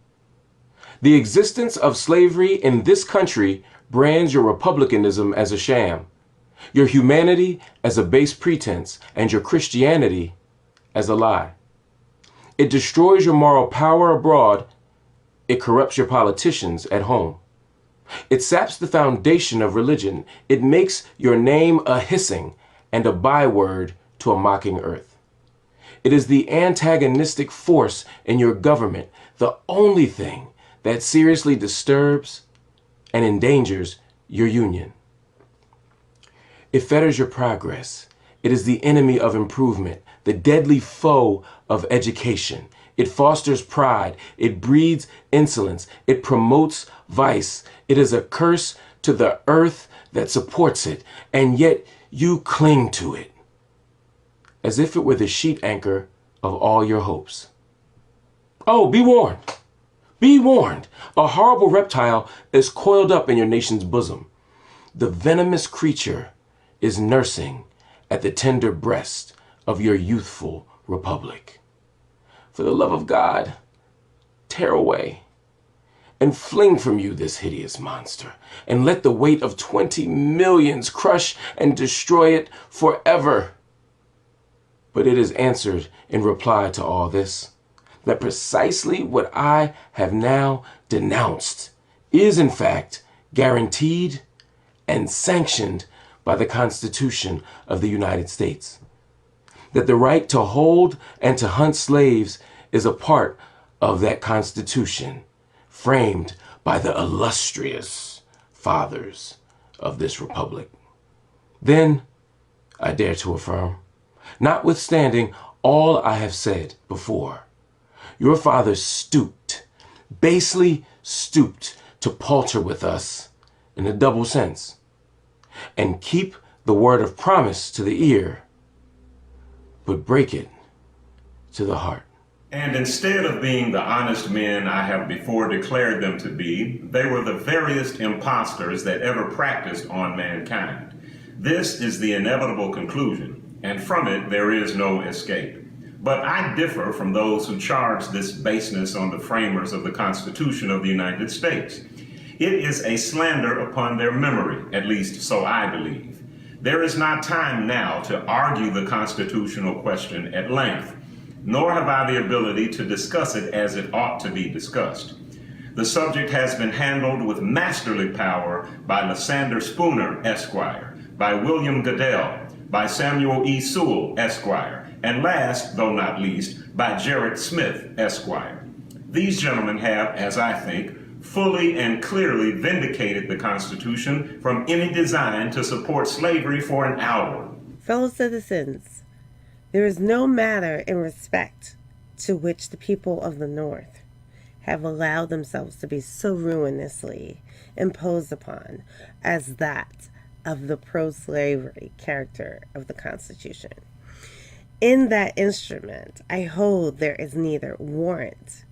The existence of slavery in this country brands your republicanism as a sham, your humanity as a base pretense, and your Christianity as a lie. It destroys your moral power abroad. It corrupts your politicians at home. It saps the foundation of religion. It makes your name a hissing and a byword to a mocking earth. It is the antagonistic force in your government, the only thing that seriously disturbs and endangers your union. It fetters your progress. It is the enemy of improvement, the deadly foe of education. It fosters pride. It breeds insolence. It promotes vice. It is a curse to the earth that supports it, and yet you cling to it as if it were the sheet anchor of all your hopes. Oh, be warned. Be warned. A horrible reptile is coiled up in your nation's bosom. The venomous creature is nursing at the tender breast of your youthful republic. For the love of God, tear away and fling from you this hideous monster, and let the weight of 20 millions crush and destroy it forever. But it is answered in reply to all this, that precisely what I have now denounced is in fact guaranteed and sanctioned by the Constitution of the United States. That the right to hold and to hunt slaves is a part of that Constitution, framed by the illustrious fathers of this republic. Then, I dare to affirm, notwithstanding all I have said before, your fathers stooped, basely stooped to palter with us in a double sense, and keep the word of promise to the ear, but break it to the heart. And instead of being the honest men I have before declared them to be, they were the veriest impostors that ever practiced on mankind. This is the inevitable conclusion, and from it there is no escape. But I differ from those who charge this baseness on the framers of the Constitution of the United States. It is a slander upon their memory, at least so I believe. There is not time now to argue the constitutional question at length, nor have I the ability to discuss it as it ought to be discussed. The subject has been handled with masterly power by Lysander Spooner, Esquire, by William Goodell, by Samuel E. Sewell, Esquire, and last, though not least, by Gerrit Smith, Esquire. These gentlemen have, as I think, fully and clearly vindicated the Constitution from any design to support slavery for an hour. Fellow citizens, there is no matter in respect to which the people of the North have allowed themselves to be so ruinously imposed upon as that of the pro-slavery character of the Constitution. In that instrument, I hold there is neither warrant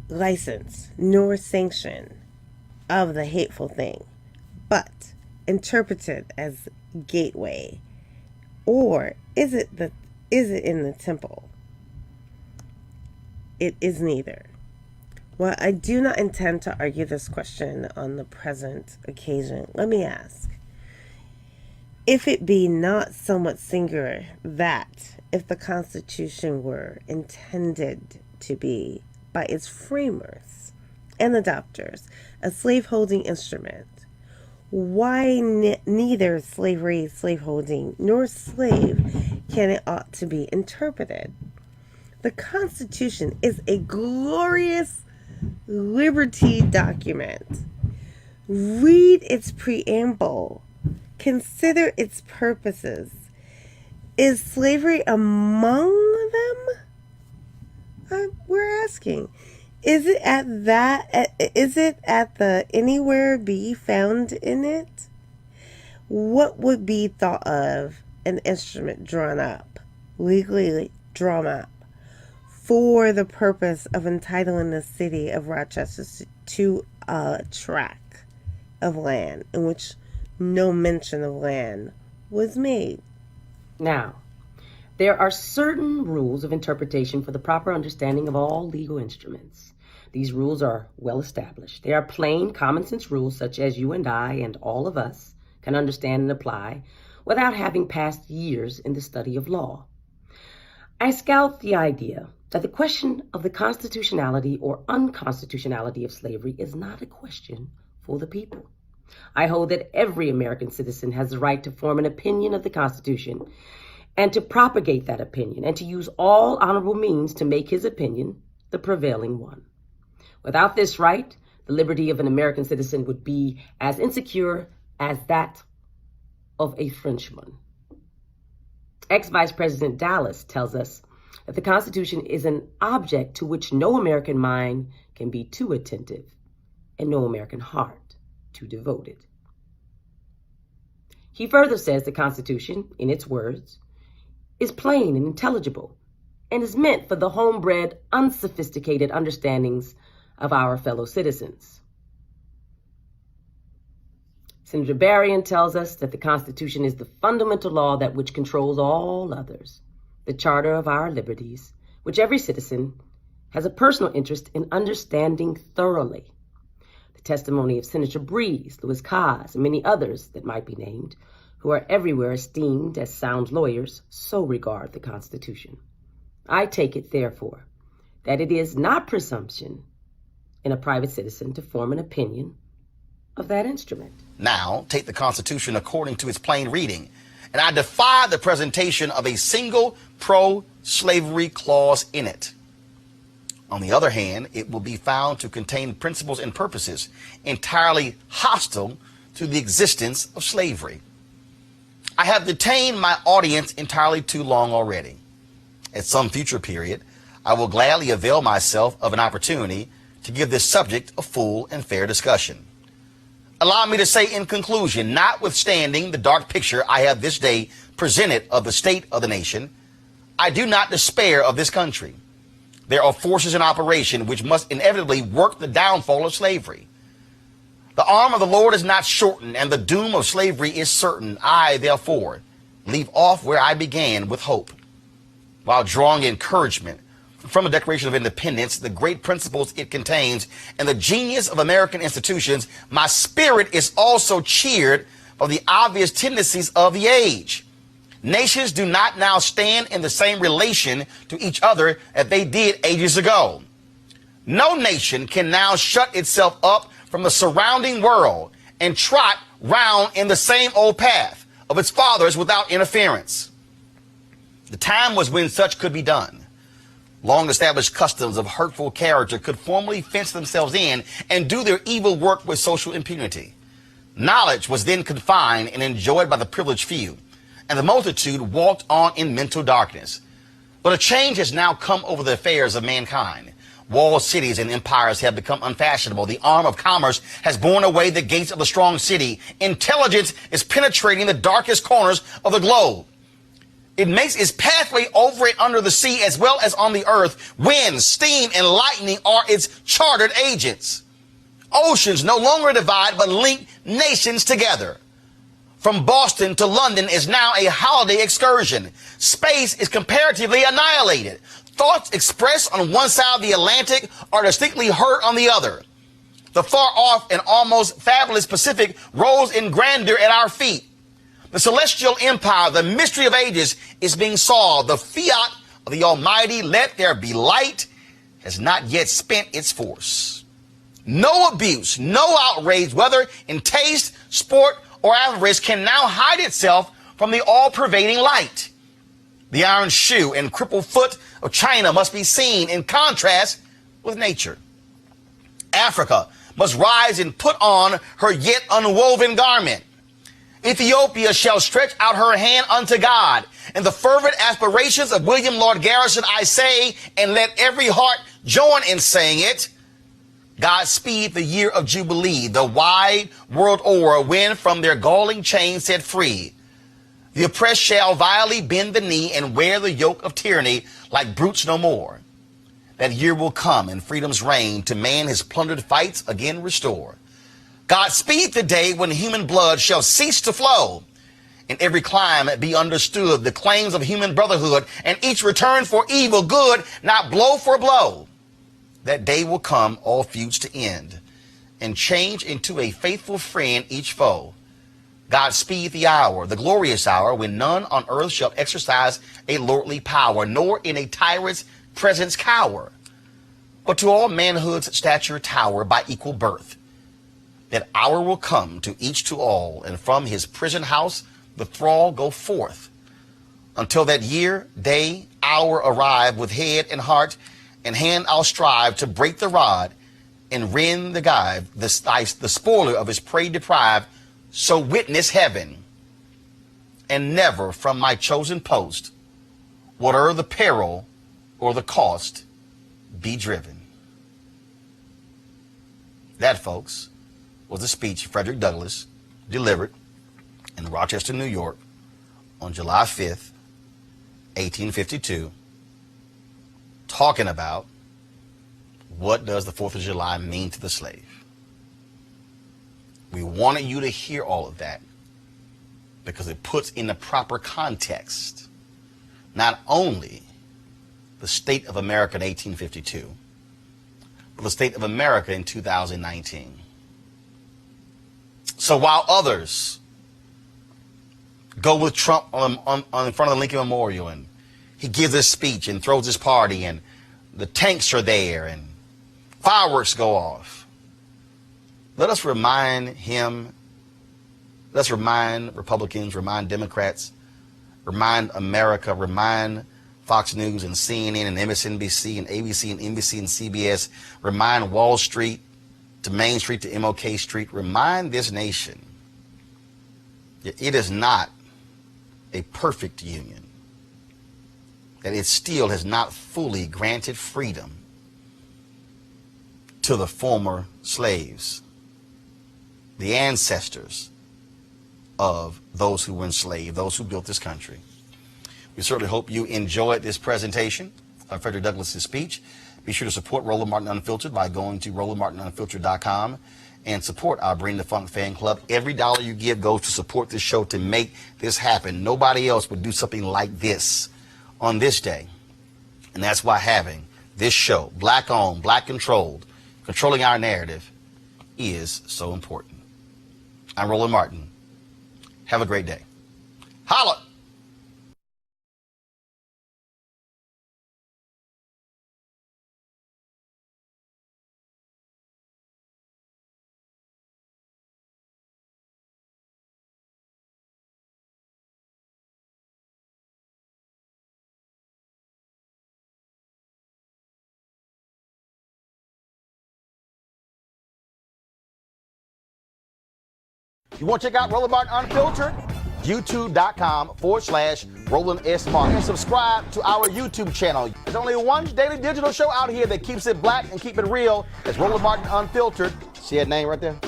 license nor sanction of the hateful thing, but interpreted as gateway, or is it in the temple? It is neither. While I do not intend to argue this question on the present occasion, let me ask, if it be not somewhat singular that, if the Constitution were intended to be by its framers and adopters a slaveholding instrument, why neither slavery, slaveholding, nor slave can it ought to be interpreted? The Constitution is a glorious liberty document. Read its preamble. Consider its purposes. Is slavery among them? We're asking. Is it at the anywhere be found in it? What would be thought of an instrument drawn up, legally drawn up, for the purpose of entitling the city of Rochester to a tract of land in which no mention of land was made? Now, there are certain rules of interpretation for the proper understanding of all legal instruments. These rules are well established. They are plain, common sense rules such as you and I and all of us can understand and apply without having passed years in the study of law. I scout the idea that the question of the constitutionality or unconstitutionality of slavery is not a question for the people. I hold that every American citizen has the right to form an opinion of the Constitution and to propagate that opinion and to use all honorable means to make his opinion the prevailing one. Without this right, the liberty of an American citizen would be as insecure as that of a Frenchman. Ex-Vice President Dallas tells us that the Constitution is an object to which no American mind can be too attentive and no American heart too devoted. He further says the Constitution, in its words, is plain and intelligible and is meant for the homebred, unsophisticated understandings of our fellow citizens. Senator Berrien tells us that the Constitution is the fundamental law that which controls all others, the charter of our liberties, which every citizen has a personal interest in understanding thoroughly. The testimony of Senator Breeze, Louis Caz, and many others that might be named, who are everywhere esteemed as sound lawyers, so regard the Constitution. I take it, therefore, that it is not presumption in a private citizen to form an opinion of that instrument. Now, take the Constitution according to its plain reading, and I defy the presentation of a single pro-slavery clause in it. On the other hand, it will be found to contain principles and purposes entirely hostile to the existence of slavery. I have detained my audience entirely too long already. At some future period, I will gladly avail myself of an opportunity to give this subject a full and fair discussion. Allow me to say in conclusion, notwithstanding the dark picture I have this day presented of the state of the nation, I do not despair of this country. There are forces in operation which must inevitably work the downfall of slavery. The arm of the Lord is not shortened, and the doom of slavery is certain. I, therefore, leave off where I began with hope, while drawing encouragement from the Declaration of Independence, the great principles it contains, and the genius of American institutions. My spirit is also cheered by the obvious tendencies of the age. Nations do not now stand in the same relation to each other as they did ages ago. No nation can now shut itself up from the surrounding world and trot round in the same old path of its fathers without interference. The time was when such could be done. Long-established customs of hurtful character could formally fence themselves in and do their evil work with social impunity. Knowledge was then confined and enjoyed by the privileged few, and the multitude walked on in mental darkness. But a change has now come over the affairs of mankind. Walled cities and empires have become unfashionable. The arm of commerce has borne away the gates of the strong city. Intelligence is penetrating the darkest corners of the globe. It makes its pathway over and under the sea as well as on the earth. Wind, steam, and lightning are its chartered agents. Oceans no longer divide but link nations together. From Boston to London is now a holiday excursion. Space is comparatively annihilated. Thoughts expressed on one side of the Atlantic are distinctly heard on the other. The far-off and almost fabulous Pacific rose in grandeur at our feet. The celestial empire, the mystery of ages, is being solved. The fiat of the Almighty, let there be light, has not yet spent its force. No abuse, no outrage, whether in taste, sport, or avarice, can now hide itself from the all-pervading light. The iron shoe and crippled foot of China must be seen in contrast with nature. Africa must rise and put on her yet unwoven garment. Ethiopia shall stretch out her hand unto God. In the fervent aspirations of William Lord Garrison, I say, and let every heart join in saying it, God speed the year of Jubilee, the wide world o'er, when from their galling chains set free. The oppressed shall vilely bend the knee and wear the yoke of tyranny like brutes no more. That year will come and freedom's reign to man his plundered fights again restore. God speed the day when human blood shall cease to flow. In every clime be understood the claims of human brotherhood, and each return for evil good, not blow for blow. That day will come, all feuds to end, and change into a faithful friend each foe. God speed the hour, the glorious hour, when none on earth shall exercise a lordly power, nor in a tyrant's presence cower, but to all manhood's stature tower by equal birth. That hour will come to each to all, and from his prison house the thrall go forth. Until that year, day, hour arrive, with head and heart and hand I'll strive to break the rod and rend the guide, the spoiler of his prey deprived. So witness heaven, and never from my chosen post, whate'er the peril or the cost, be driven. That, folks, was a speech Frederick Douglass delivered in Rochester, New York on July 5th, 1852, talking about what does the 4th of July mean to the slave. We wanted you to hear all of that because it puts in the proper context not only the state of America in 1852, but the state of America in 2019. So while others go with Trump on in front of the Lincoln Memorial, and he gives his speech and throws his party, and the tanks are there, and fireworks go off, let us remind him, let's remind Republicans, remind Democrats, remind America, remind Fox News and CNN and MSNBC and ABC and NBC and CBS, remind Wall Street to Main Street to MLK Street, remind this nation that it is not a perfect union, that it still has not fully granted freedom to the former slaves, the ancestors of those who were enslaved, those who built this country. We certainly hope you enjoyed this presentation of Frederick Douglass's speech. Be sure to support Roland Martin Unfiltered by going to RolandMartinUnfiltered.com and support our Bring the Funk fan club. Every dollar you give goes to support this show to make this happen. Nobody else would do something like this on this day. And that's why having this show, black owned, black controlled, controlling our narrative, is so important. I'm Roland Martin. Have a great day. Holla! You want to check out Roland Martin Unfiltered? YouTube.com/Roland S. Martin. And subscribe to our YouTube channel. There's only one daily digital show out here that keeps it black and keep it real. It's Roland Martin Unfiltered. See that name right there?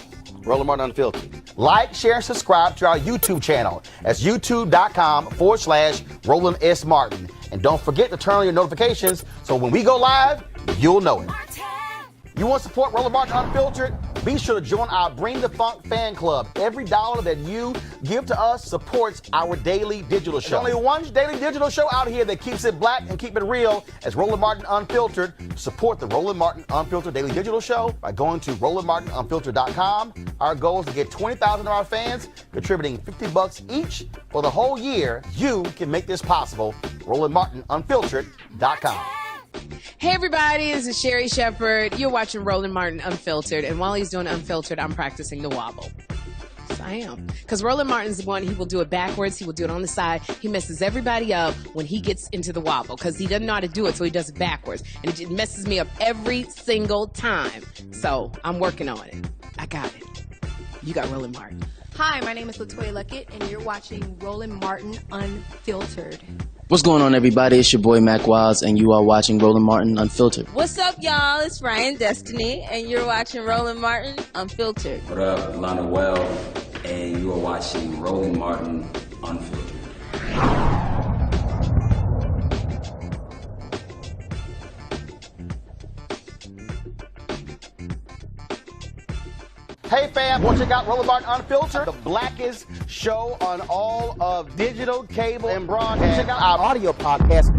Roland Martin Unfiltered. Like, share, and subscribe to our YouTube channel. That's YouTube.com/Roland S. Martin. And don't forget to turn on your notifications so when we go live, you'll know it. You want to support Roland Martin Unfiltered? Be sure to join our Bring the Funk fan club. Every dollar that you give to us supports our daily digital show. There's only one daily digital show out here that keeps it black and keep it real. It's Roland Martin Unfiltered. Support the Roland Martin Unfiltered daily digital show by going to RolandMartinUnfiltered.com. Our goal is to get 20,000 of our fans contributing $50 each for the whole year. You can make this possible. RolandMartinUnfiltered.com. Hey everybody, this is Sherry Shepherd. You're watching Roland Martin Unfiltered, and while he's doing Unfiltered, I'm practicing the wobble. Yes, I am. Because Roland Martin's the one, he will do it backwards, he will do it on the side. He messes everybody up when he gets into the wobble, because he doesn't know how to do it, so he does it backwards. And it messes me up every single time. So, I'm working on it. I got it. You got Roland Martin. Hi, my name is LaToya Luckett, and you're watching Roland Martin Unfiltered. What's going on, everybody? It's your boy Mac Wiles, and you are watching Roland Martin Unfiltered. What's up, y'all? It's Ryan Destiny, and you're watching Roland Martin Unfiltered. What up, Lana Well, and you are watching Roland Martin Unfiltered. Hey fam, want to check out Roland Martin Unfiltered? The blackest show on all of digital, cable, and broadcast. Check out our audio podcast.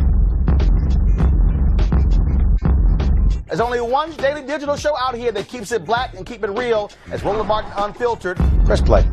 There's only one daily digital show out here that keeps it black and keep it real. It's Roland Martin Unfiltered. Press play.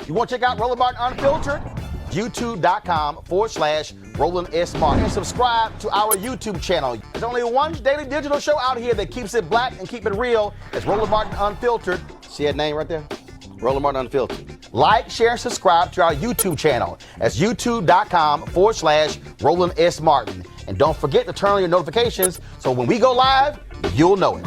You want to check out Roland Martin Unfiltered? youtube.com/Roland S. Martin. And subscribe to our YouTube channel. There's only one daily digital show out here that keeps it black and keep it real. It's Roland Martin Unfiltered. See that name right there? Roland Martin Unfiltered. Like, share, and subscribe to our YouTube channel. That's youtube.com/Roland S. Martin. And don't forget to turn on your notifications so when we go live, you'll know it.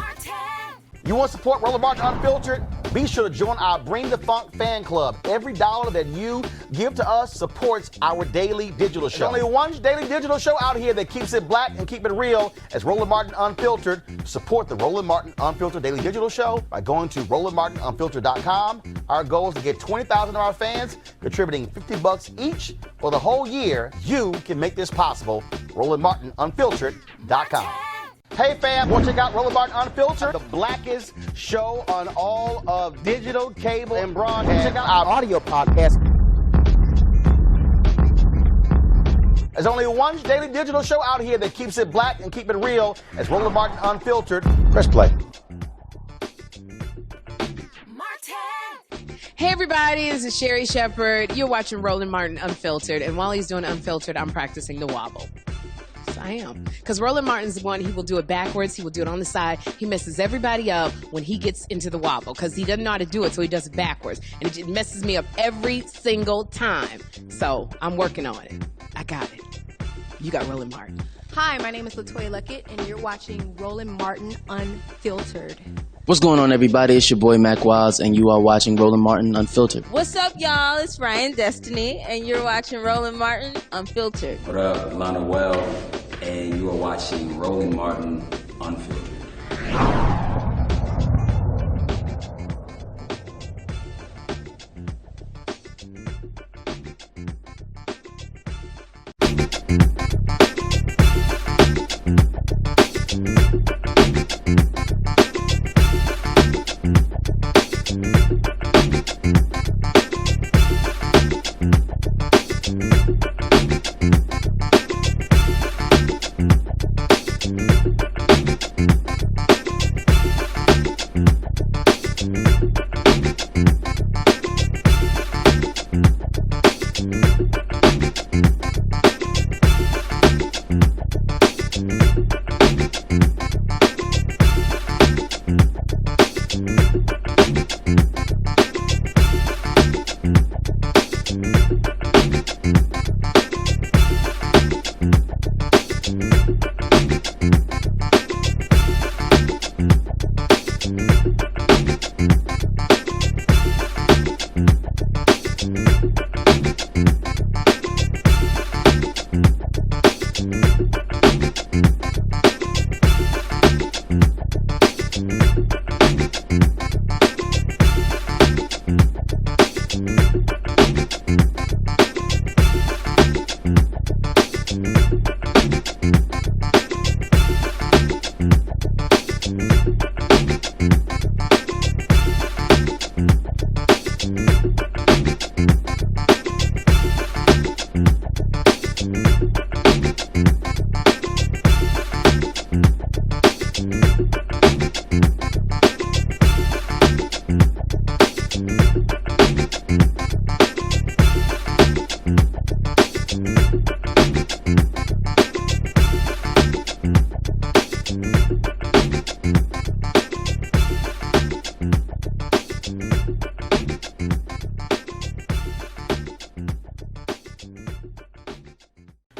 You want to support Roland Martin Unfiltered? Be sure to join our Bring the Funk fan club. Every dollar that you give to us supports our daily digital show. There's only one daily digital show out here that keeps it black and keep it real. It's Roland Martin Unfiltered. Support the Roland Martin Unfiltered daily digital show by going to RolandMartinUnfiltered.com. Our goal is to get 20,000 of our fans contributing $50 each for the whole year. You can make this possible. RolandMartinUnfiltered.com. Hey fam, want to check out Roland Martin Unfiltered, the blackest show on all of digital, cable, and broadcast. Check out our audio podcast. There's only one daily digital show out here that keeps it black and keep it real. It's Roland Martin Unfiltered. Press play. Hey everybody, this is Sherry Shepherd. You're watching Roland Martin Unfiltered, and while he's doing Unfiltered, I'm practicing the wobble. Yes, I am. Because Roland Martin's the one, he will do it backwards, he will do it on the side. He messes everybody up when he gets into the wobble because he doesn't know how to do it, so he does it backwards. And it messes me up every single time. So I'm working on it. I got it. You got Roland Martin. Hi, my name is LaToya Luckett, and you're watching Roland Martin Unfiltered. What's going on, everybody? It's your boy Mac Wiles, and you are watching Roland Martin Unfiltered. What's up, y'all? It's Ryan Destiny, and you're watching Roland Martin Unfiltered. What up, Lana Well, and you are watching Roland Martin Unfiltered.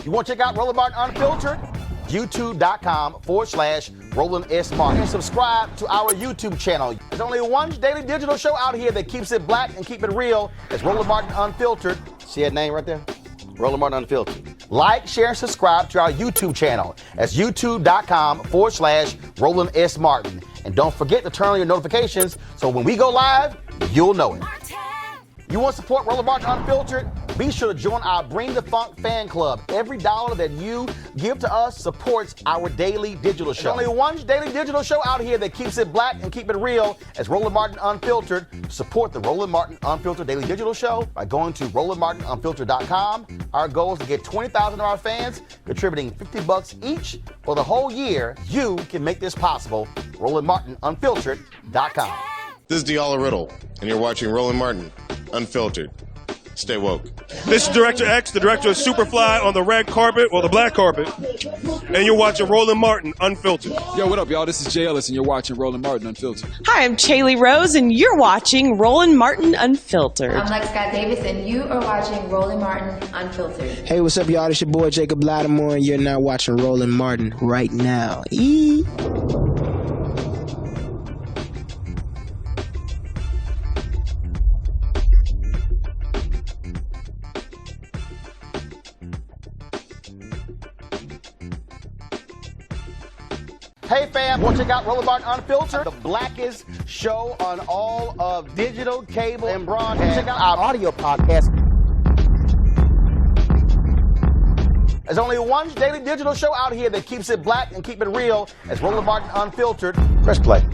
You want to check out Roland Martin Unfiltered? youtube.com/Roland S. Martin. And subscribe to our YouTube channel. There's only one daily digital show out here that keeps it black and keep it real. It's Roland Martin Unfiltered. See that name right there? Roland Martin Unfiltered. Like, share, and subscribe to our YouTube channel. That's youtube.com/Roland S. Martin. And don't forget to turn on your notifications so when we go live, you'll know it. You want to support Roland Martin Unfiltered? Be sure to join our Bring the Funk fan club. Every dollar that you give to us supports our daily digital show. There's only one daily digital show out here that keeps it black and keep it real. It's Roland Martin Unfiltered. Support the Roland Martin Unfiltered daily digital show by going to RolandMartinUnfiltered.com. Our goal is to get 20,000 of our fans contributing $50 each for the whole year. You can make this possible. RolandMartinUnfiltered.com. This is Diala Riddle, and you're watching Roland Martin Unfiltered. Stay woke. This is Director X, the director of Superfly on the red carpet, or the black carpet, and you're watching Roland Martin Unfiltered. Yo, what up, y'all? This is Jay Ellis, and you're watching Roland Martin Unfiltered. Hi, I'm Chaley Rose, and you're watching Roland Martin Unfiltered. I'm Lex Scott Davis, and you are watching Roland Martin Unfiltered. Hey, what's up, y'all? It's your boy Jacob Lattimore, and you're now watching Roland Martin right now. Hey fam, want to check out Roland Martin Unfiltered, the blackest show on all of digital, cable, and broadcast. Check out our audio podcast. There's only one daily digital show out here that keeps it black and keep it real. It's Roland Martin Unfiltered. Press play.